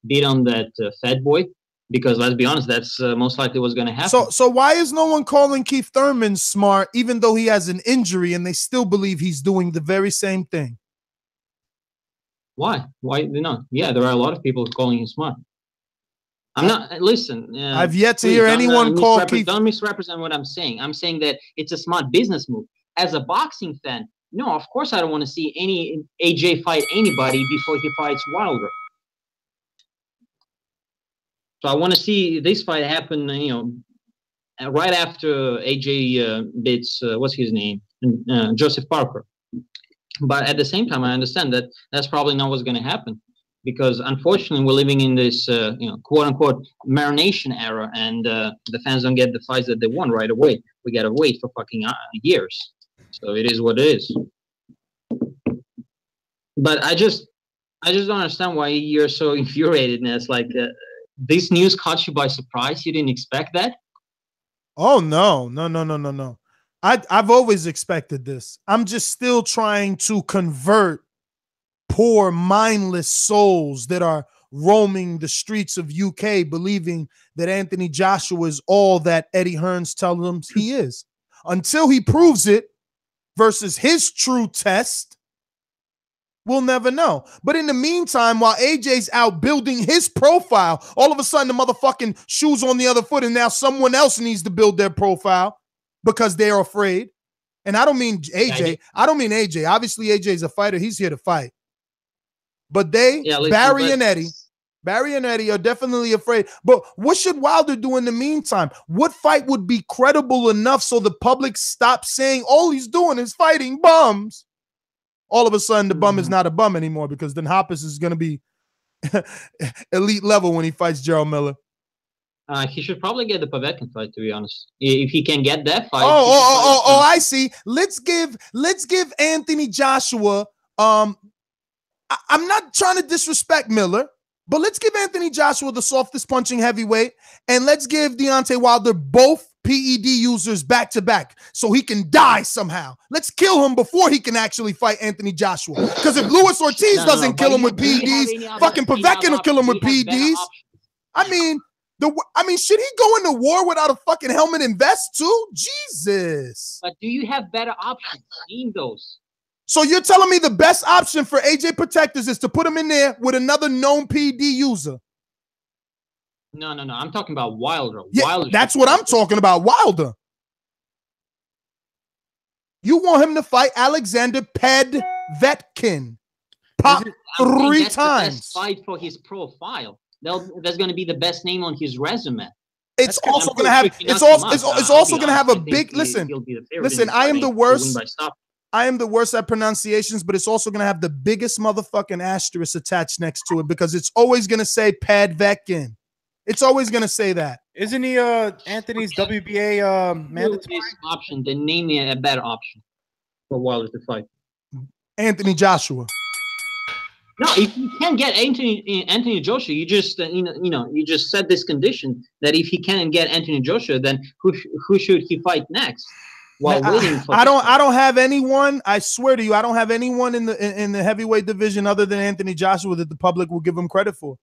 beat on that fat boy. Because let's be honest, that's most likely what's going to happen. So why is no one calling Keith Thurman smart, even though he has an injury, and they still believe he's doing the very same thing? Why? Why not? Yeah, there are a lot of people calling him smart. I'm not. Listen, I've yet to hear anyone call Keith. Don't misrepresent what I'm saying. I'm saying that it's a smart business move. As a boxing fan, no, of course I don't want to see any AJ fight anybody before he fights Wilder. So I want to see this fight happen, right after AJ beats what's his name, Joseph Parker. But at the same time, I understand that that's probably not what's going to happen, because unfortunately we're living in this quote unquote marination era, and the fans don't get the fights that they want right away. We got to wait for fucking years. So it is what it is. But I just don't understand why you're so infuriated, Ness. Like this news caught you by surprise. You didn't expect that? Oh no. I've always expected this. I'm just still trying to convert poor, mindless souls that are roaming the streets of UK believing that Anthony Joshua is all that Eddie Hearns tells them he is. Until he proves it versus his true test, we'll never know. But in the meantime, while AJ's out building his profile, all of a sudden the motherfucking shoe's on the other foot, and now someone else needs to build their profile because they're afraid. And I don't mean AJ. I don't mean AJ. Obviously, AJ's a fighter. He's here to fight. But Barry and Eddie are definitely afraid. But what should Wilder do in the meantime? What fight would be credible enough so the public stops saying all he's doing is fighting bums? All of a sudden, the bum is not a bum anymore, because then Hoppus is going to be elite level when he fights Jarrell Miller. He should probably get the Povetkin fight, to be honest. If he can get that fight. I see. Let's give Anthony Joshua. I'm not trying to disrespect Miller, but let's give Anthony Joshua the softest punching heavyweight, and let's give Deontay Wilder both PED users back to back so he can die somehow. Let's kill him before he can actually fight Anthony Joshua. Because if Luis Ortiz doesn't kill him with PEDs, fucking Povetkin will kill him with PEDs. I mean, should he go into war without a fucking helmet and vest too? Jesus. But do you have better options? Name those. So you're telling me the best option for AJ Protectors is to put him in there with another known PED user? No. I'm talking about Wilder. Yeah, Wilder, that's what I'm talking about. Wilder. You want him to fight Alexander Povetkin. Pop 3 times. The best fight for his profile. That's going to be the best name on his resume. It's also going to have. It's also going to have a big. Listen. I am the worst. I am the worst at pronunciations, but it's also going to have the biggest motherfucking asterisk attached next to it, because it's always going to say Povetkin. It's always going to say that. Isn't he Anthony's WBA mandatory option? Then name me a better option for Wilder to fight. Anthony Joshua. No, if you can't get Anthony Joshua, you just you just set this condition that if he can't get Anthony Joshua, then who should he fight next? While waiting for I don't have anyone. I swear to you, I don't have anyone in the heavyweight division other than Anthony Joshua that the public will give him credit for.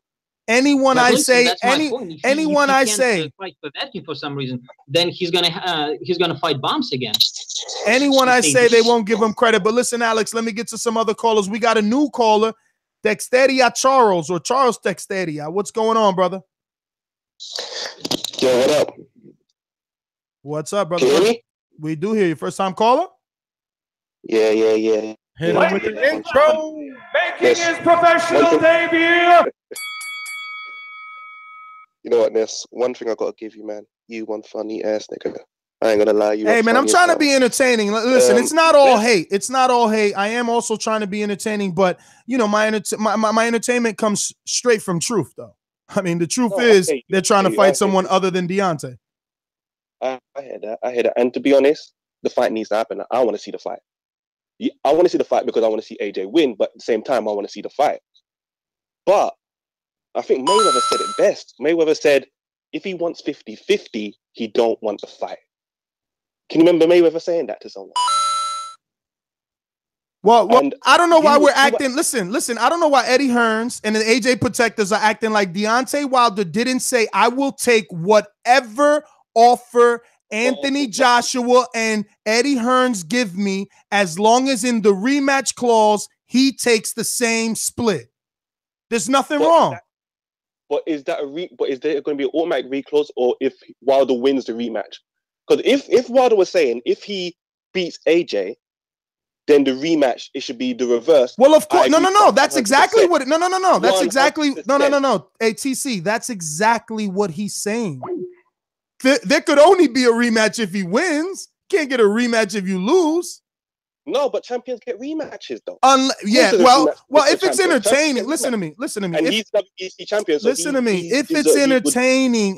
Anyone I say, anyone I say, fight Povetkin for some reason, then he's gonna fight Bombs again. Anyone I say, they won't give him credit. But listen, Alex, let me get to some other callers. We got a new caller, Texteria Charles Texteria. What's going on, brother? Yo, what up? What's up, brother? Can you hear me? We do hear you. First time caller? Yeah. Hit him with the intro. Making his professional debut. You know what, Ness? One thing I gotta give you, man. You one funny ass nigga. I ain't gonna lie. Hey, man, I'm trying to be entertaining. Listen, it's not all hate. It's not all hate. I am also trying to be entertaining, but you know, my entertainment comes straight from truth, though. I mean, the truth is they're trying to fight someone other than Deontay. I hear that. And to be honest, the fight needs to happen. I want to see the fight. I want to see the fight because I want to see AJ win, but at the same time, I want to see the fight. But I think Mayweather said it best. Mayweather said, if he wants 50-50, he don't want the fight. Can you remember Mayweather saying that to someone? Well, I don't know why we're acting. Listen, I don't know why Eddie Hearns and the AJ Protectors are acting like Deontay Wilder didn't say, I will take whatever offer Anthony Joshua and Eddie Hearns give me, as long as in the rematch clause, he takes the same split. There's nothing wrong. But is there going to be an automatic reclose, or if Wilder wins the rematch? Because if Wilder was saying if he beats AJ, then the rematch, it should be the reverse. Well, of course, no. That's exactly what. No. That's exactly no. Hey, TC, that's exactly what he's saying. There could only be a rematch if he wins. Can't get a rematch if you lose. No, but champions get rematches though. Yeah, well, if it's entertaining, listen to me. And he's WBC champion. So listen to me. If it's entertaining,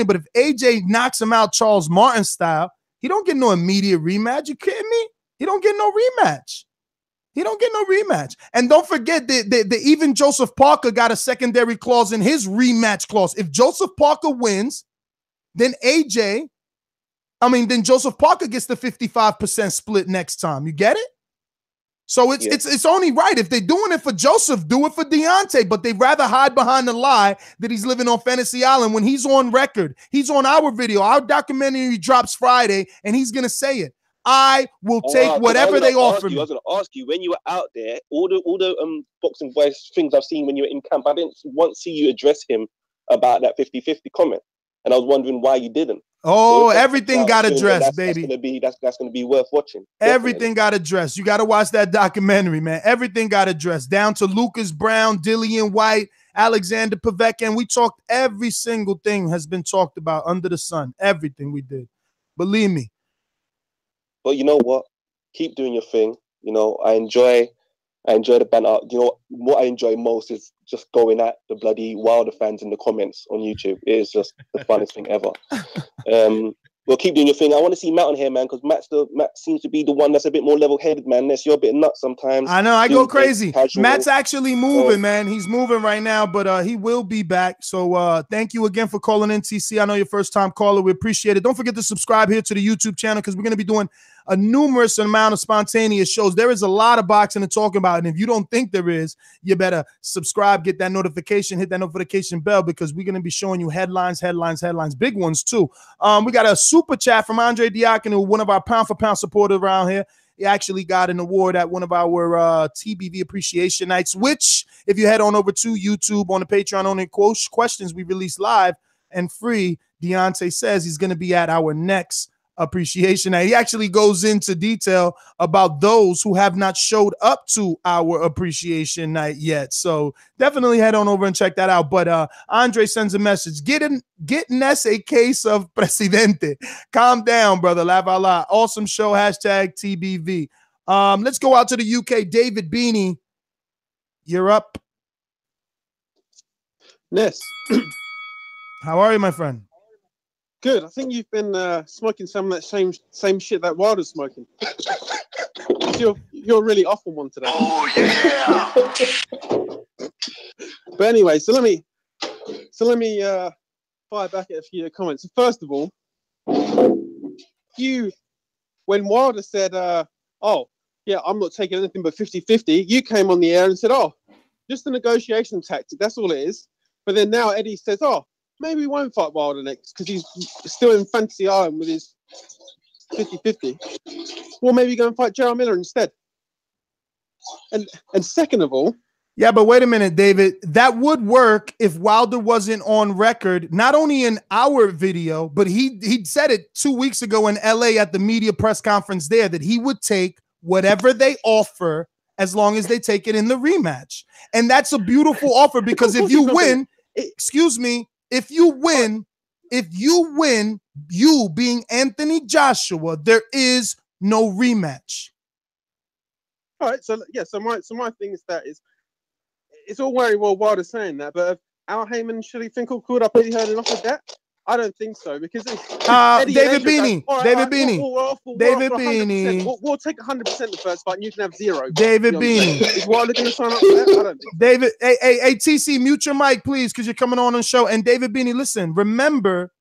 but if AJ knocks him out Charles Martin style, he don't get no immediate rematch. You kidding me? He don't get no rematch. And don't forget that even Joseph Parker got a secondary clause in his rematch clause. If Joseph Parker wins, then Joseph Parker gets the 55% split next time. You get it? So it's only right. If they're doing it for Joseph, do it for Deontay. But they'd rather hide behind the lie that he's living on Fantasy Island when he's on record. He's on our video. Our documentary drops Friday, and he's going to say it. I will take whatever they offer me. I was going to ask you, when you were out there, all the Boxing Voice things I've seen when you were in camp, I didn't once see you address him about that 50-50 comment. And I was wondering why you didn't. Oh, everything got addressed, baby. That's gonna be worth watching. Everything got addressed. You got to watch that documentary, man. Everything got addressed, down to Lucas Brown, Dillian White, Alexander Povetkin. And we talked. Every single thing has been talked about under the sun. Everything we did. Believe me. But you know what? Keep doing your thing. You know, I enjoy the banter. You know what I enjoy most is just going at the bloody Wilder fans in the comments on YouTube. It is just the funnest thing ever. Well, keep doing your thing. I want to see Matt on here, man, because Matt seems to be the one that's a bit more level-headed, man. Ness, you're a bit nuts sometimes. I know, I go crazy. Matt's actually moving, man. He's moving right now, but he will be back. So thank you again for calling in, TC. I know you're first-time caller. We appreciate it. Don't forget to subscribe here to the YouTube channel because we're going to be doing a numerous amount of spontaneous shows. There is a lot of boxing to talk about, and if you don't think there is, you better subscribe, get that notification, hit that notification bell, because we're going to be showing you headlines, big ones too. We got a super chat from Andre Diakonu, one of our pound-for-pound supporters around here. He actually got an award at one of our TBV appreciation nights, which, if you head on over to YouTube on the Patreon only questions we release live and free, Deontay says he's going to be at our next appreciation night. He actually goes into detail about those who have not showed up to our appreciation night yet. So definitely head on over and check that out. But Andre sends a message. Get Ness a case of Presidente. Calm down, brother. Laugh out loud. Awesome show. Hashtag TBV. Let's go out to the UK. David Beanie, you're up. Ness. How are you, my friend? Good. I think you've been smoking some of that same shit that Wilder's smoking. You're really off on one today. Oh yeah. But anyway, so let me fire back at a few comments. So first of all, when Wilder said, "Oh yeah, I'm not taking anything but 50-50," you came on the air and said, "Oh, just a negotiation tactic. That's all it is." But then now Eddie says, "Oh, maybe he won't fight Wilder next because he's still in Fantasy Island with his 50-50. Well, maybe go and fight Jarrell Miller instead." And second of all, yeah, but wait a minute, David. That would work if Wilder wasn't on record, not only in our video, but he said it 2 weeks ago in LA at the media press conference there that he would take whatever they offer as long as they take it in the rematch. And that's a beautiful offer because if you win, excuse me, if you win, you being Anthony Joshua, there is no rematch. All right, so yeah, so my thing is that it's all very well Wilder saying that, but have Al Heyman and Shelley Finkel called up Eddie Hearn and offered that? I don't think so because David Beanie, David Beanie, we'll take 100% the first fight, and you can have 0. David Beanie, is Wilder going to sign up for that? I don't think. David, hey, TC, mute your mic, please, because you're coming on the show. And David Beanie, listen, remember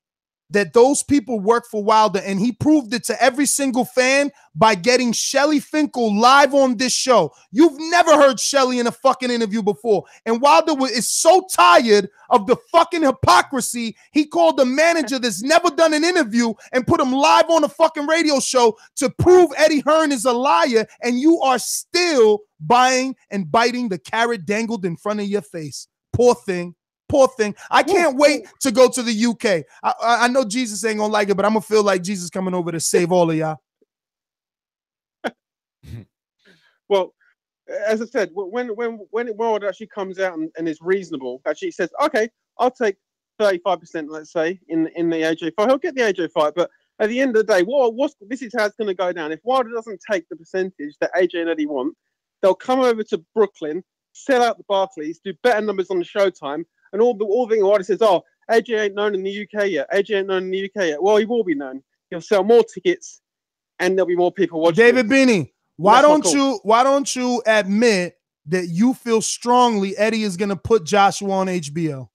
that those people work for Wilder, and he proved it to every single fan by getting Shelley Finkel live on this show. You've never heard Shelley in a fucking interview before, and Wilder is so tired of the fucking hypocrisy, he called the manager that's never done an interview and put him live on a fucking radio show to prove Eddie Hearn is a liar, and you are still buying and biting the carrot dangled in front of your face. Poor thing. Poor thing. I can't wait to go to the UK. I know Jesus ain't gonna like it, but I'm gonna feel like Jesus coming over to save all of y'all. Well, as I said, when Wilder actually comes out and is reasonable, actually says, "Okay, I'll take 35%, let's say, in the AJ fight. He'll get the AJ fight, but At the end of the day, this is how it's going to go down. If Wilder doesn't take the percentage that AJ and Eddie want, they'll come over to Brooklyn, sell out the Barclays, do better numbers on the Showtime, and all the thing Wilder says, oh, AJ ain't known in the UK yet. AJ ain't known in the UK yet. Well, he will be known. He'll sell more tickets, and there'll be more people watching. David Beanie, why don't you admit that you feel strongly Eddie is going to put Joshua on HBO?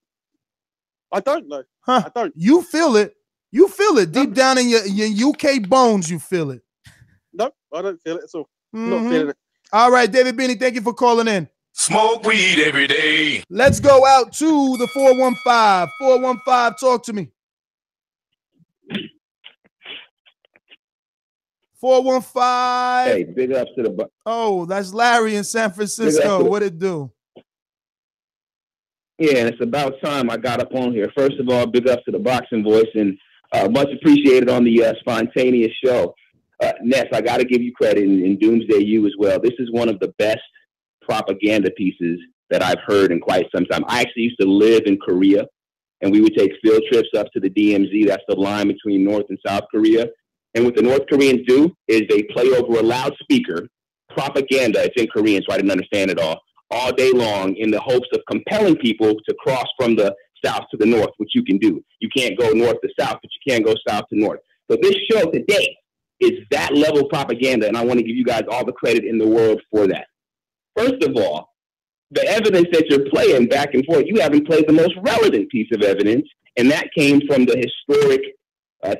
I don't know. Huh? I don't. You feel it. You feel it deep down in your UK bones. You feel it. No, I don't feel it at all. I'm not feeling it. All right, David Beanie, thank you for calling in. Smoke weed every day. Let's go out to the 415. 415, talk to me. 415. Hey, big ups to the. Oh, that's Larry in San Francisco. What it do? Yeah, and it's about time I got up on here. First of all, big ups to the Boxing Voice, and much appreciated on the spontaneous show. Ness, I got to give you credit, and Doomsday you as well. This is one of the best propaganda pieces that I've heard in quite some time. I actually used to live in Korea, and we would take field trips up to the DMZ. That's the line between North and South Korea. And what the North Koreans do is they play over a loudspeaker propaganda. It's in Korean, so I didn't understand it all day long in the hopes of compelling people to cross from the south to the north, which you can do. You can't go north to south, but you can go south to north. So this show today is that level of propaganda, and I want to give you guys all the credit in the world for that. First of all, the evidence that you're playing back and forth, you haven't played the most relevant piece of evidence, and that came from the historic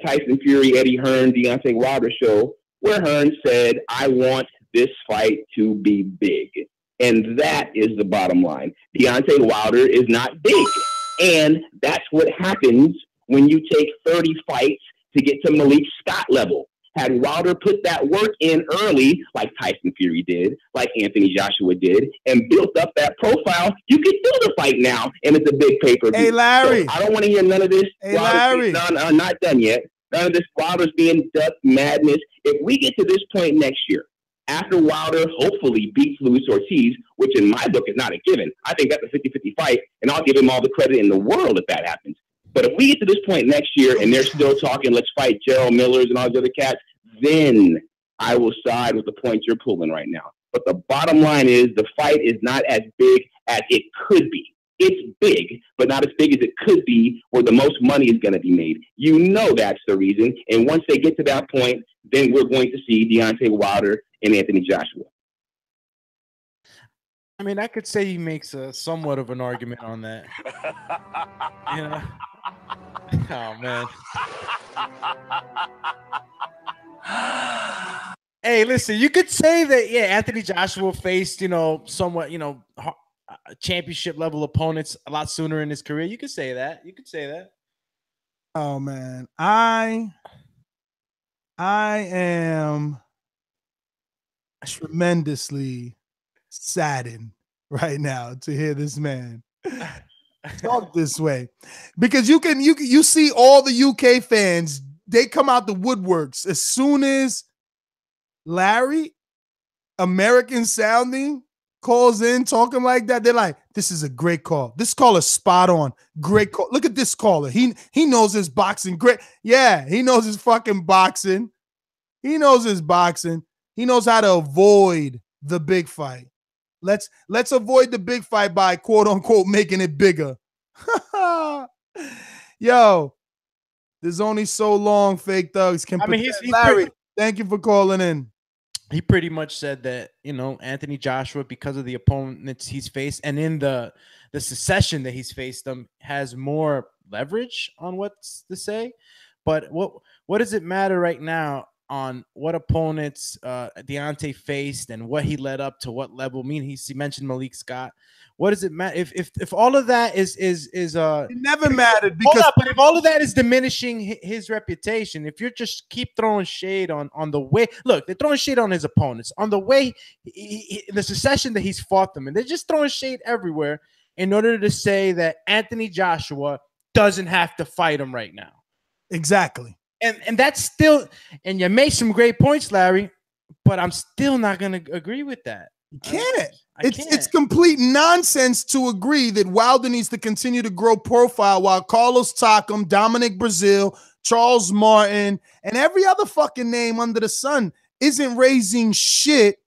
Tyson Fury, Eddie Hearn, Deontay Wilder show, where Hearn said, I want this fight to be big. And that is the bottom line. Deontay Wilder is not big. And that's what happens when you take 30 fights to get to Malik Scott level. Had Wilder put that work in early, like Tyson Fury did, like Anthony Joshua did, and built up that profile, you could do the fight now, and it's a big pay-per-view. Hey, Larry. So I don't want to hear none of this. Hey, Larry. Not done yet. None of this Wilder's being duck madness. If we get to this point next year, after Wilder hopefully beats Luis Ortiz, which in my book is not a given, I think that's a 50-50 fight, and I'll give him all the credit in the world if that happens. But if we get to this point next year and they're still talking, let's fight Jarrell Millers and all the other cats, then I will side with the point you're pulling right now. But the bottom line is the fight is not as big as it could be. It's big, but not as big as it could be where the most money is going to be made. You know that's the reason. And once they get to that point, then we're going to see Deontay Wilder and Anthony Joshua. I mean, I could say he makes a somewhat of an argument on that. You know? Oh, man. Hey, listen, you could say that, yeah, Anthony Joshua faced, somewhat, championship level opponents a lot sooner in his career. You could say that. Oh, man. I am tremendously saddened right now to hear this man talk this way, because you see all the UK fans, they come out the woodworks as soon as Larry, American sounding, calls in talking like that. They're like, this is a great call. This caller is spot on. Great call. Look at this caller. He knows his boxing. Great. Yeah, he knows his fucking boxing. He knows his boxing. He knows how to avoid the big fight. Let's avoid the big fight by quote unquote making it bigger. Yo, there's only so long fake thugs can. Larry, thank you for calling in. He pretty much said that, Anthony Joshua, because of the opponents he's faced and in the succession that he's faced them, has more leverage on what to say. But what does it matter right now on what opponents Deontay faced and what he led up to what level? I mean, he mentioned Malik Scott. What does it matter if all of that is it never mattered, because but if all of that is diminishing his reputation, if you're just keep throwing shade on the way, look, they're throwing shade on his opponents on the way the succession that he's fought them, and they're just throwing shade everywhere in order to say that Anthony Joshua doesn't have to fight him right now. Exactly. And that's still, and you made some great points, Larry, but I'm still not going to agree with that. You can't. It's complete nonsense to agree that Wilder needs to continue to grow profile while Carlos Takam, Dominic Brazil, Charles Martin, and every other fucking name under the sun isn't raising shit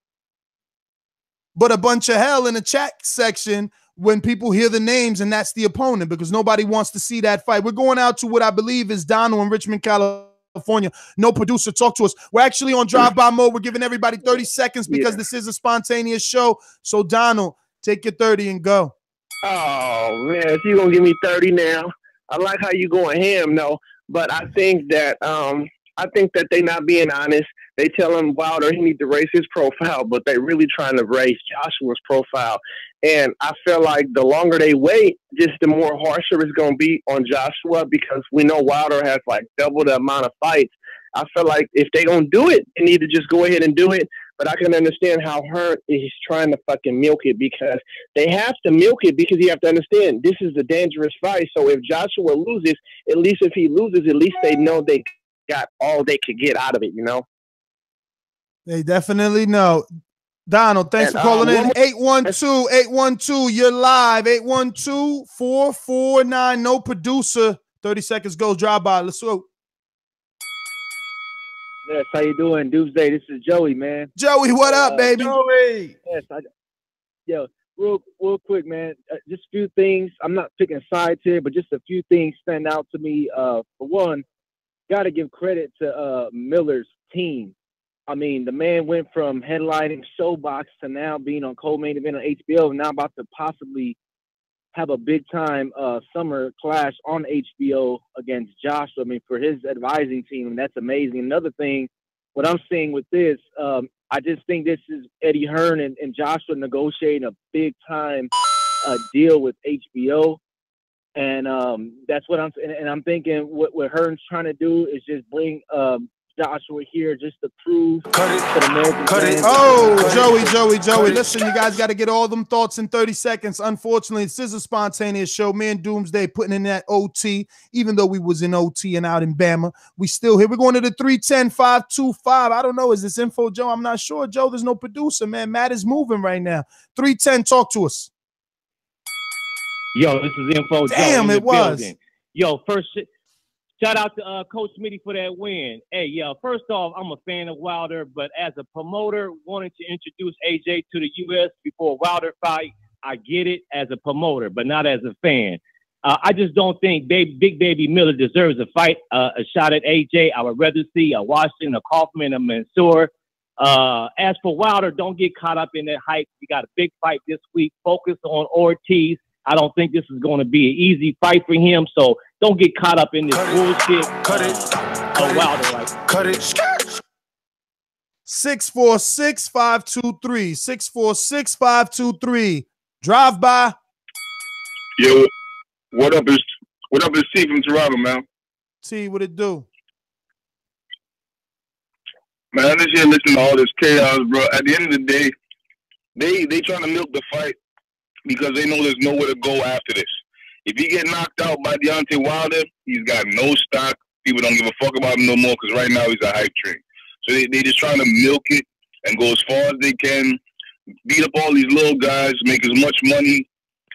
but a bunch of hell in the chat section when people hear the names and that's the opponent, because nobody wants to see that fight. We're going out to what I believe is Donald in Richmond, California. No producer, talk to us. We're actually on drive-by mode. We're giving everybody 30 seconds because this is a spontaneous show. So Donald, take your 30 and go. Oh man, if you're gonna give me 30 now, I like how you going ham, though. But I think that they not being honest. They tell him Wilder he need to raise his profile, but they really trying to raise Joshua's profile. And I feel like the longer they wait, just the more harsher it's going to be on Joshua, because we know Wilder has like double the amount of fights. I feel like if they don't do it, they need to just go ahead and do it. But I can understand how Hearn is trying to fucking milk it, because they have to milk it, because you have to understand this is a dangerous fight. So if Joshua loses, at least if he loses, at least they know they got all they could get out of it, you know? They definitely know. Donald, thanks for calling in. 812, you're live. 812-449, no producer. 30 seconds goes, drive by. Let's go. Yes, how you doing? Doomsday, this is Joey, man. Joey, what up, baby? Joey. Yes, real quick, man. Just a few things. I'm not picking sides here, but just a few things stand out to me. For one, got to give credit to Miller's team. I mean, the man went from headlining Showbox to now being on co-main event on HBO, and now about to possibly have a big-time summer clash on HBO against Joshua. I mean, for his advising team, that's amazing. Another thing, what I'm seeing with this, I just think this is Eddie Hearn and Joshua negotiating a big-time deal with HBO. And that's what I'm thinking what Hearn's trying to do is just bring Joshua here just to prove to the American fans. Oh, Joey. Listen, you guys got to get all them thoughts in 30 seconds. Unfortunately, this is a spontaneous show. Me and Doomsday putting in that OT, even though we was in OT and out in Bama. We still here. We're going to the 310-525. I don't know. Is this info, Joe? I'm not sure, Joe. There's no producer, man. Matt is moving right now. 310, talk to us. Yo, this is info. Damn, it was. Building. Yo, first, shout out to Coach Smitty for that win. Hey, yo, first off, I'm a fan of Wilder, but as a promoter wanting to introduce AJ to the U.S. before a Wilder fight, I get it as a promoter, but not as a fan. I just don't think Big Baby Miller deserves a fight, a shot at AJ. I would rather see a Washington, a Kaufman, a Mansour. As for Wilder, don't get caught up in that hype. We got a big fight this week. Focus on Ortiz. I don't think this is going to be an easy fight for him, so don't get caught up in this bullshit. Wilder, like. Cut it. 646-523. 646-523. Drive by. Yo, what up is T from Toronto, man? T, what it do? Man, I'm just here listening to all this chaos, bro. At the end of the day, they trying to milk the fight because they know there's nowhere to go after this. If he get knocked out by Deontay Wilder, he's got no stock. People don't give a fuck about him no more because right now he's a hype train. So they just trying to milk it and go as far as they can, beat up all these little guys, make as much money,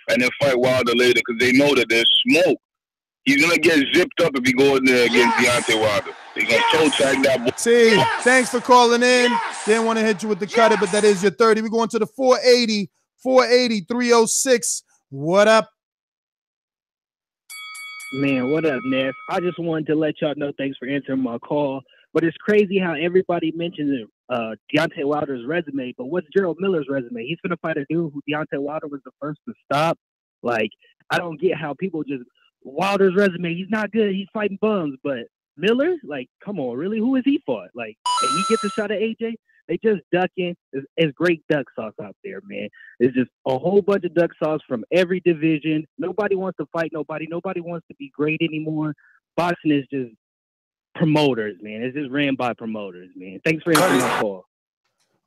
and then fight Wilder later because they know that there's smoke. He's going to get zipped up if he go in there against Deontay Wilder. They're going to toe tag that boy. See, thanks for calling in. Didn't want to hit you with the cutter, but that is your 30. We're going to the 480, 306. What up? Man, what up, Ness? I just wanted to let y'all know thanks for answering my call. But it's crazy how everybody mentions Deontay Wilder's resume, but what's Jarrell Miller's resume? He's going to fight a dude who Deontay Wilder was the first to stop. Like, I don't get how people just, Wilder's resume, he's not good, he's fighting bums, but Miller, like, come on, really? Who has he fought? Like, and he gets a shot at AJ? They just ducking. It's great duck sauce out there, man. It's just a whole bunch of duck sauce from every division. Nobody wants to fight nobody. Nobody wants to be great anymore. Boxing is just promoters, man. It's just ran by promoters, man. Thanks for answering my call.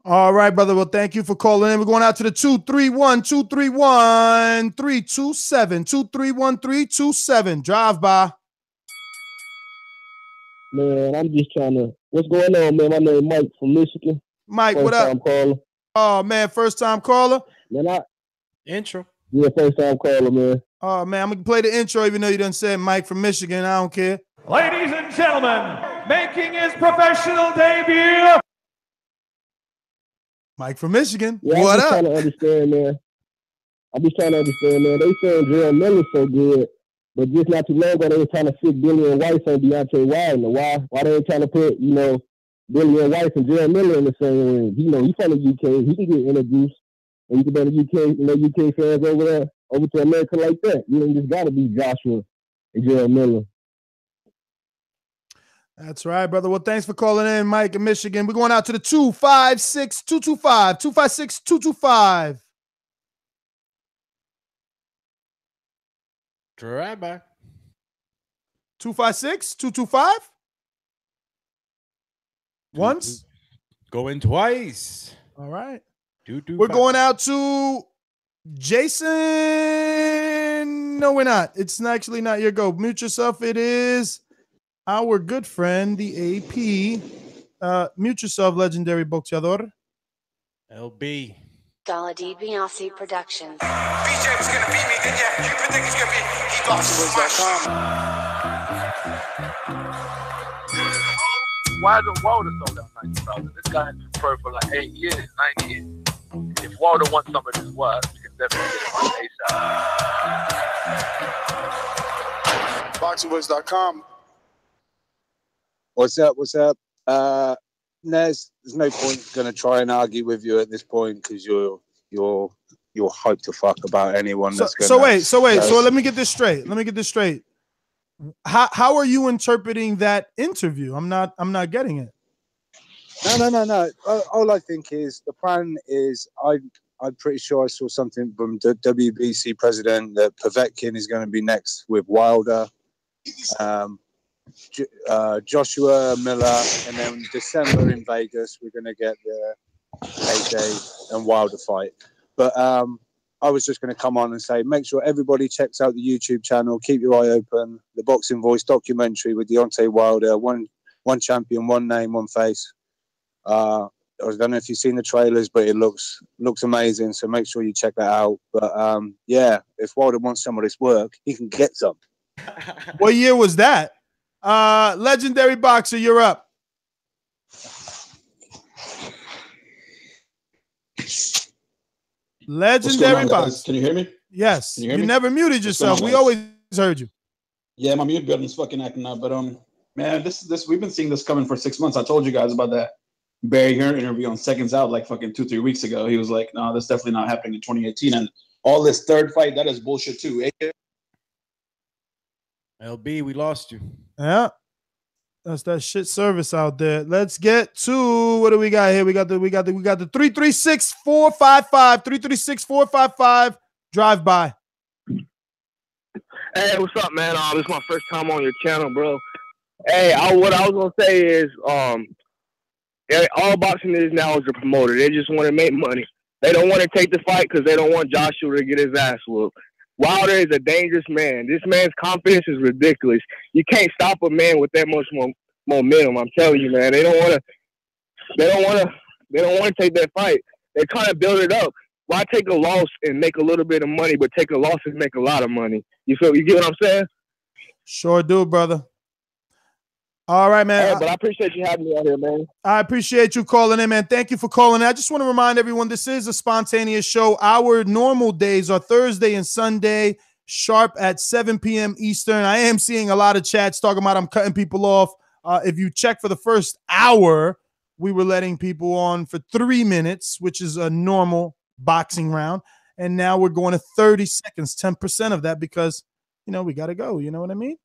All right, brother. Well, thank you for calling in. We're going out to the 231-327. 231-327. Drive by. Man, I'm just trying to. What's going on, man? My name is Mike from Michigan. Mike, what up? Caller. Oh man, first time caller. Man, intro. Yeah, first time caller, man. Oh man, I'm gonna play the intro even though you done said Mike from Michigan. I don't care. Ladies and gentlemen, making his professional debut. Mike from Michigan. Yeah, What I'm just up? trying to understand, man. I'm just trying to understand, man. They saying Jarrell Miller so good, but just not too long ago they were trying to stick Billy and Weiss on Deontay Wilder. Why they trying to put, Billy and Weiss and Jarrell Miller in the same ring? He's from the UK. He can get introduced, and you can bring the UK fans over to America like that. Just got to be Joshua and Jarrell Miller. That's right, brother. Well, thanks for calling in, Mike in Michigan. We're going out to the 256-225. 256-225. Right back. 256-225. Once. Going twice. All right. We're going out to Jason. No, we're not. It's actually not your go. Mute yourself. It is our good friend, the AP. Mute yourself, legendary boxeador. LB. Galadi Biasi Productions. BJ was gonna beat me, then yeah, you predict he's gonna be. He got smashed. Wilder sold out 90,000. This guy has been pro for like 8 years, 9 years. If Wilder wants some of his work, he can definitely get it on ASAP. ThaBoxingvoice.com. What's up? Nez, there's no point going to try and argue with you at this point because you're hyped to fuck about anyone that's going to... So let me get this straight. How are you interpreting that interview? I'm not getting it. No. All I think is the plan is I'm pretty sure I saw something from the WBC president that Povetkin is going to be next with Wilder. Joshua Miller, and then December in Vegas we're going to get the AJ and Wilder fight. But I was just going to come on and say, make sure everybody checks out the YouTube channel. Keep your eye open. The Boxing Voice documentary with Deontay Wilder. One champion, one name, one face. I don't know if you've seen the trailers, but it looks amazing. So make sure you check that out. But yeah, if Wilder wants some of this work, he can get some. What year was that? Legendary boxer, you're up. Legendary boxer. Can you hear me? Yes. Can you hear You me? never muted yourself. We always heard you. Yeah, my mute button's fucking acting up. But man, this we've been seeing this coming for 6 months. I told you guys about that Barry Hearn interview on Seconds Out like fucking 2-3 weeks ago. He was like, no, that's definitely not happening in 2018. And all this third fight, that is bullshit too. LB, we lost you. Yeah. That's that shit service out there. Let's get to what do we got here? We got the 336-455. 336-455 drive by. Hey, what's up, man? This is my first time on your channel, bro. Hey, what I was gonna say is, all boxing is now is a promoter. They just want to make money. They don't want to take the fight because they don't want Joshua to get his ass whooped. Wilder is a dangerous man. This man's confidence is ridiculous. You can't stop a man with that much momentum. I'm telling you, man. They don't want to take that fight. They're trying to build it up. Why take a loss and make a little bit of money, but take a loss and make a lot of money? You get what I'm saying? Sure do, brother. All right, man. Hey, but I appreciate you having me out here, man. I appreciate you calling in, man. Thank you for calling in. I just want to remind everyone this is a spontaneous show. Our normal days are Thursday and Sunday, sharp at 7 p.m. Eastern. I am seeing a lot of chats talking about I'm cutting people off. If you check for the first hour, we were letting people on for 3 minutes, which is a normal boxing round. And now we're going to 30 seconds, 10% of that because, we got to go. You know what I mean?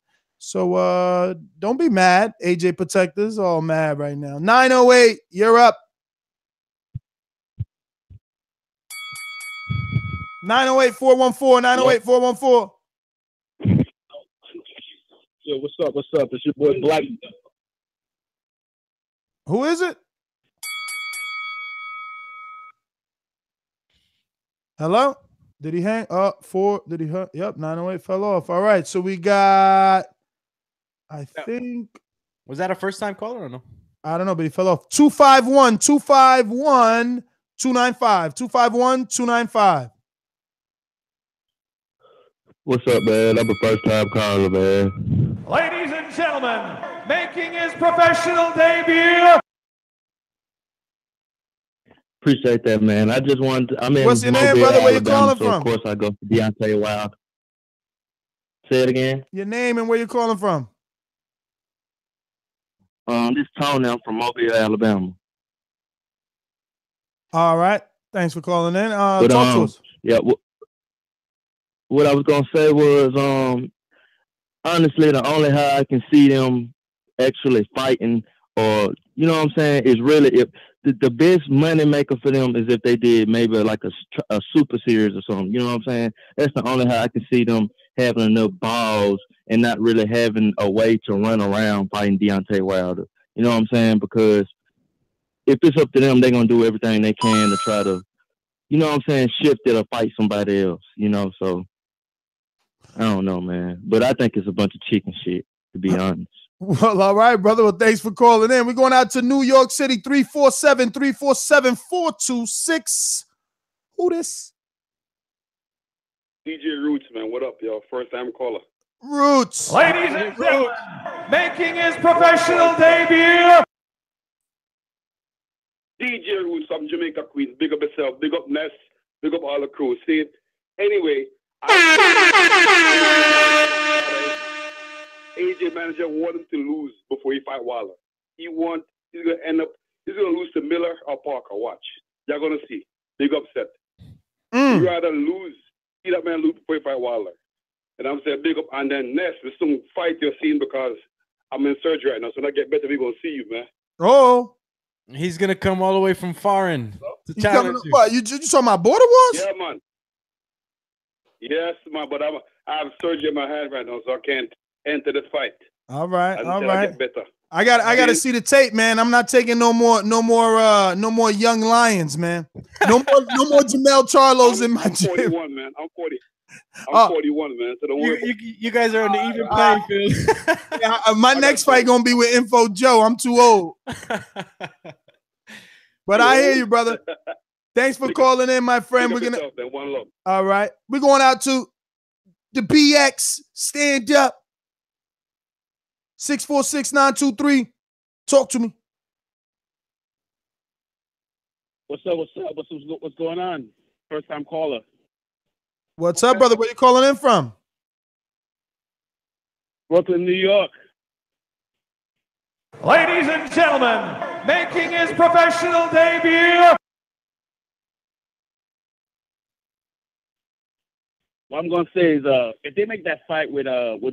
So don't be mad. AJ Protectors all mad right now. 908, you're up. 908-414, 908-414. Yo, what's up? It's your boy Black. Who is it? Hello? Did he hang up? Did he hang? Yep, 908 fell off. All right, so we got, I think. Was that a first-time caller or no? I don't know, but he fell off. 251-295. 251-295. What's up, man? I'm a first-time caller, man. Ladies and gentlemen, making his professional debut. Appreciate that, man. I just wanted to, I'm in What's your name, Mobile, brother? Where you Alabama, calling so from? of course I go for Deontay Wilder. Say it again. Your name and where you calling from? This is Tony. I'm from Mobile, Alabama. All right. Thanks for calling in. Talk to us. Yeah. What I was gonna say was, honestly, the only how I can see them actually fighting, or you know what I'm saying, is really if the best money maker for them is if they did maybe like a super series or something. You know what I'm saying? That's the only how I can see them having enough balls and not really having a way to run around fighting Deontay Wilder. You know what I'm saying? Because if it's up to them, they're gonna do everything they can to try to, you know what I'm saying, shift it or fight somebody else. You know, so I don't know, man. But I think it's a bunch of chicken shit, to be honest. Well, all right, brother. Well, thanks for calling in. We're going out to New York City, 347-347-426. Who this? DJ Roots, man. What up, y'all? First time caller. Roots. Ladies and gentlemen, making his professional debut. DJ Roots from Jamaica, Queens. Big up yourself. Big up Ness. Big up all the crew. See it? Anyway, AJ manager want him to lose before he fight Wilder. He's gonna lose to Miller or Parker. Watch. You're gonna see. Big upset. He'd rather lose. See that man lose before he fight Wilder. And I'm saying big up, and then Ness will soon fight your scene because I'm in surgery right now. So when I get better, we're gonna see you, man. Oh. He's gonna come all the way from foreign to You challenge coming, you. what, you talking about Border Wars? Yeah, man. Yes, man, but I have surgery in my hand right now, so I can't enter the fight. All right, Until all I right. get better. I got to see the tape, man. I'm not taking no more young lions, man. No more Jamel Charlos in my gym. 41, man. I'm 40. I'm 41, man. So don't worry. You guys are on the even playing field. My next fight gonna be with Info Joe. I'm too old. But I hear you, brother. Thanks for calling in, my friend. We're gonna. One love. All right, we're going out to the BX. Stand up. 646-923. Talk to me. What's up? What's going on? First time caller. What's up, brother? Where you calling in from? Brooklyn, New York. Ladies and gentlemen, making his professional debut. What I'm gonna say is, if they make that fight with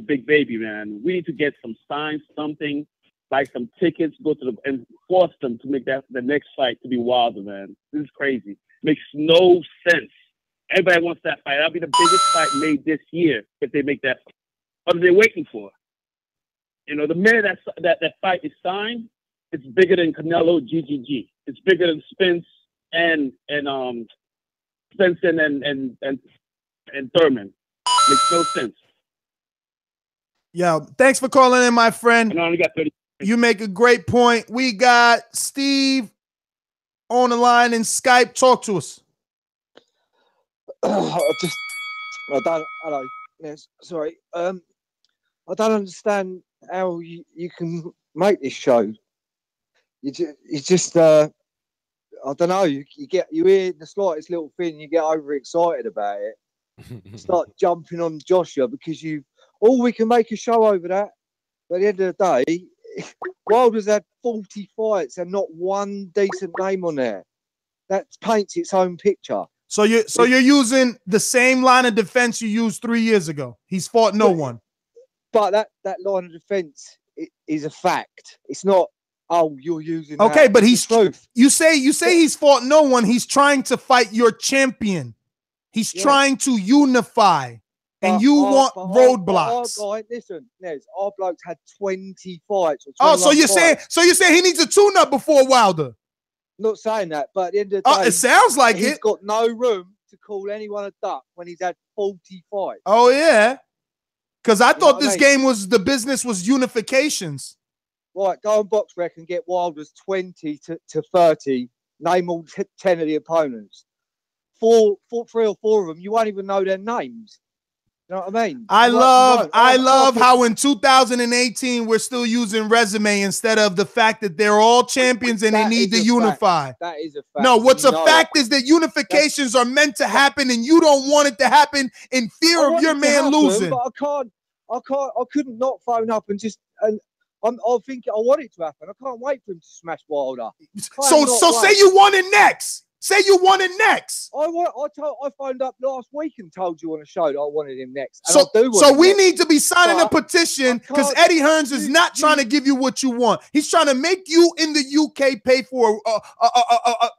Big Baby, man, we need to get some signs, something, like some tickets, and force them to make that the next fight to be Wilder, man. This is crazy. Makes no sense. Everybody wants that fight. That'll be the biggest fight made this year if they make that fight. What are they waiting for? You know, the minute that fight is signed, it's bigger than Canelo GGG. It's bigger than Spence and Thurman. Makes no sense. Yo, thanks for calling in, my friend. And I only got 30. You make a great point. We got Steve on the line in Skype. Talk to us. Hello. Yes, sorry. I don't understand how you can make this show. You just I don't know. You hear the slightest little thing, you get overexcited about it. Start jumping on Joshua because we can make a show over that. But at the end of the day, Wilder's had 40 fights and not one decent name on there. That paints its own picture. So you're using the same line of defense you used 3 years ago. He's fought no one. But that line of defense is a fact. It's not. Oh, you're using. Okay, that. but It's the truth. you say he's fought no one. He's trying to fight your champion. He's trying to unify, and you want roadblocks. Listen, Nez, our bloke's had 20 fights. So you're saying he needs a tune-up before Wilder? Not saying that, but at the end of the day, it sounds like he's got no room to call anyone a duck when he's had 40 fights. Oh yeah, because I thought this game was the business was unifications. Right, go on BoxRec and get Wilder's 20 to 30. Name all 10 of the opponents. Three or four of them, you won't even know their names. You know what I mean? I love how in 2018 we're still using resume instead of the fact that they're all champions and they need to unify. That is a fact. No, what's a fact is that unifications are meant to happen, and you don't want it to happen in fear of your man losing. But I couldn't not phone up and just I'll think I want it to happen. I can't wait for him to smash Wilder. So say you want it next. Say you want it next. I phoned up last week and told you on a show that I wanted him next. And So we need to be signing a petition because Eddie Hearns is not trying to give you what you want. He's trying to make you in the UK pay for a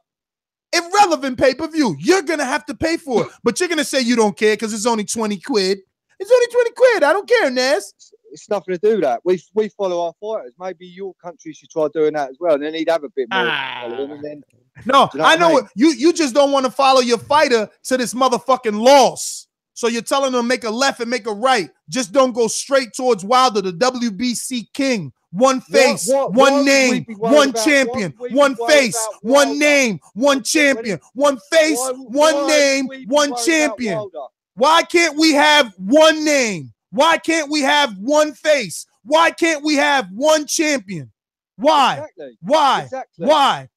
irrelevant pay-per-view. You're going to have to pay for it, but you're going to say you don't care because it's only 20 quid. It's only 20 quid. I don't care, Nes. It's nothing to do that. We follow our fighters. Maybe your country should try doing that as well. And then he'd have a bit more. And then, no, you know I know what what you just don't want to follow your fighter to this motherfucking loss. So you're telling them make a left and make a right. Just don't go straight towards Wilder, the WBC king. One face, one name, one champion, one face, one name, one champion, one face, one name, one champion. Why can't we have one name? Why can't we have one face? Why can't we have one champion? Why? Exactly. Why? Exactly. Why?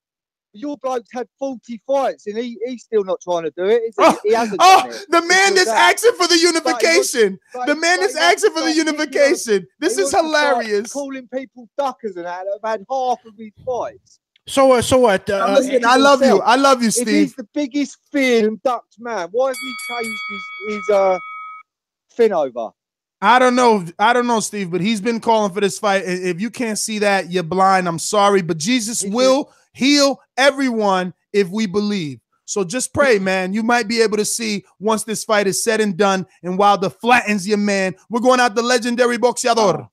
Your bloke's had 40 fights and he's still not trying to do it. Is he? He hasn't done it. The man that's asking for the unification. The man that's asking for the unification. This is hilarious. Calling people duckers and that have had half of his fights. So what? Listen, I love you. I love you, Steve. If he's the biggest feared and ducked man, why hasn't he changed his fin over? I don't know, Steve, but he's been calling for this fight. If you can't see that, you're blind. I'm sorry, but Jesus will heal everyone if we believe. So just pray, man. You might be able to see once this fight is said and done, and Wilder flattens your man. We're going out the legendary boxeador.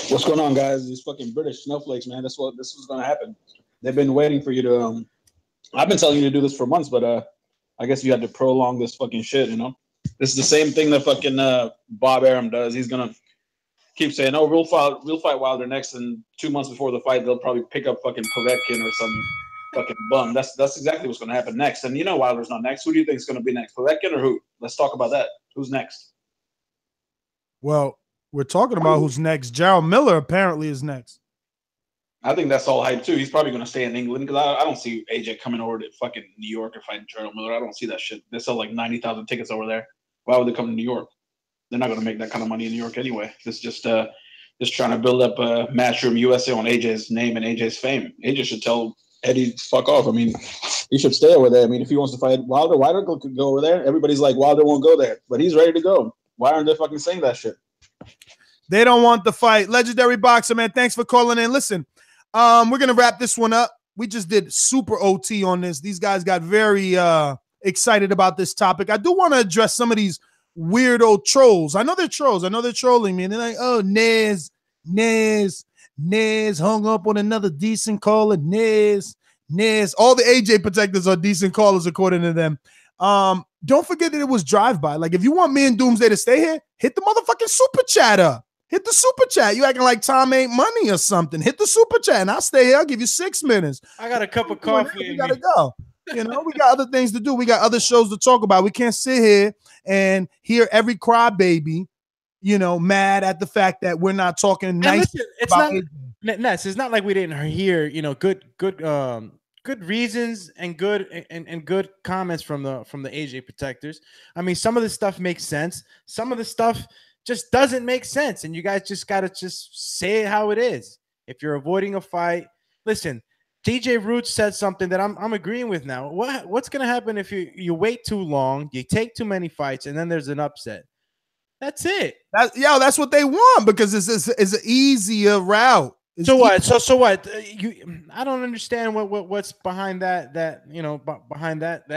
What's going on, guys? These fucking British snowflakes, man. This was going to happen. They've been waiting for you to. I've been telling you to do this for months, but I guess you had to prolong this fucking shit, you know. This is the same thing that fucking Bob Arum does. He's gonna keep saying, "Oh, we'll fight Wilder next," and 2 months before the fight, they'll probably pick up fucking Povetkin or some fucking bum. That's exactly what's gonna happen next. And you know Wilder's not next. Who do you think is gonna be next, Povetkin or who? Let's talk about that. Who's next? Well, we're talking about who's next. Jarrell Miller apparently is next. I think that's all hype too. He's probably gonna stay in England because I don't see AJ coming over to fucking New York or fighting Jarrell Miller. I don't see that shit. They sell like 90,000 tickets over there. Why would they come to New York? They're not going to make that kind of money in New York anyway. It's just trying to build up Matchroom USA on AJ's name and AJ's fame. AJ should tell Eddie, fuck off. I mean, he should stay over there. I mean, if he wants to fight Wilder could go over there. Everybody's like, Wilder won't go there, but he's ready to go. Why aren't they fucking saying that shit? They don't want the fight. Legendary boxer, man. Thanks for calling in. Listen, we're going to wrap this one up. We just did super OT on this. These guys got very excited about this topic. I do want to address some of these weirdo trolls. I know they're trolls. I know they're trolling me. And they're like, oh, Nez hung up on another decent caller. Nez. All the AJ protectors are decent callers according to them. Don't forget that it was drive-by. Like, if you want me and Doomsday to stay here, hit the motherfucking super chat up. Hit the super chat. You acting like Tom ain't money or something. Hit the super chat and I'll stay here. I'll give you 6 minutes. I got a cup of coffee. We gotta go. You know, we got other things to do. We got other shows to talk about. We can't sit here and hear every crybaby, you know, mad at the fact that we're not talking nice. Listen, it's not like we didn't hear, you know, good reasons and good comments from the AJ protectors. I mean, some of the stuff makes sense. Some of the stuff just doesn't make sense, and you guys just gotta just say it how it is. If you're avoiding a fight, listen. DJ Roots said something that I'm agreeing with now. What's going to happen if you wait too long, you take too many fights, and then there's an upset? That's it. That's what they want because it's an easier route. So what? So what? I don't understand what's behind that you know behind that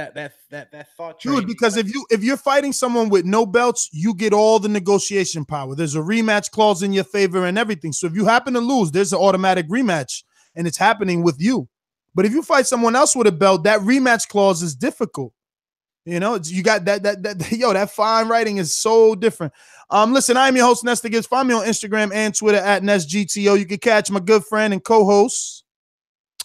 thought train. Dude, because if you're fighting someone with no belts, you get all the negotiation power. There's a rematch clause in your favor and everything. So if you happen to lose, there's an automatic rematch. And it's happening with you. But if you fight someone else with a belt, that rematch clause is difficult. You know, you got that fine writing is so different. Listen, I am your host, Nestor Gibbs. Find me on Instagram and Twitter at NestGTO. You can catch my good friend and co-host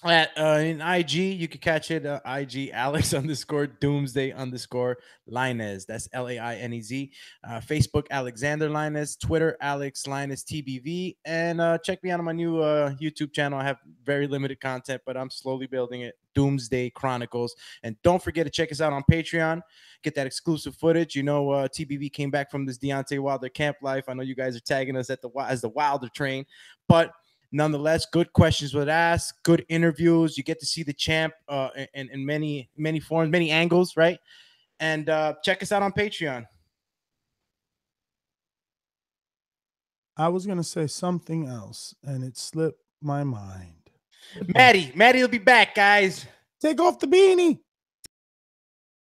At in IG, you can catch it IG Alex _ Doomsday _ Lainez. That's Lainez. Facebook Alexander Lainez. Twitter Alex Lainez TBV. And check me out on my new YouTube channel. I have very limited content, but I'm slowly building it. Doomsday Chronicles. And don't forget to check us out on Patreon. Get that exclusive footage. You know, TBV came back from this Deontay Wilder camp life. I know you guys are tagging us at as the Wilder train, but nonetheless, good questions were asked, good interviews. You get to see the champ in many forms, many angles, right? And check us out on Patreon. I was going to say something else, and it slipped my mind. Maddie will be back, guys. Take off the beanie.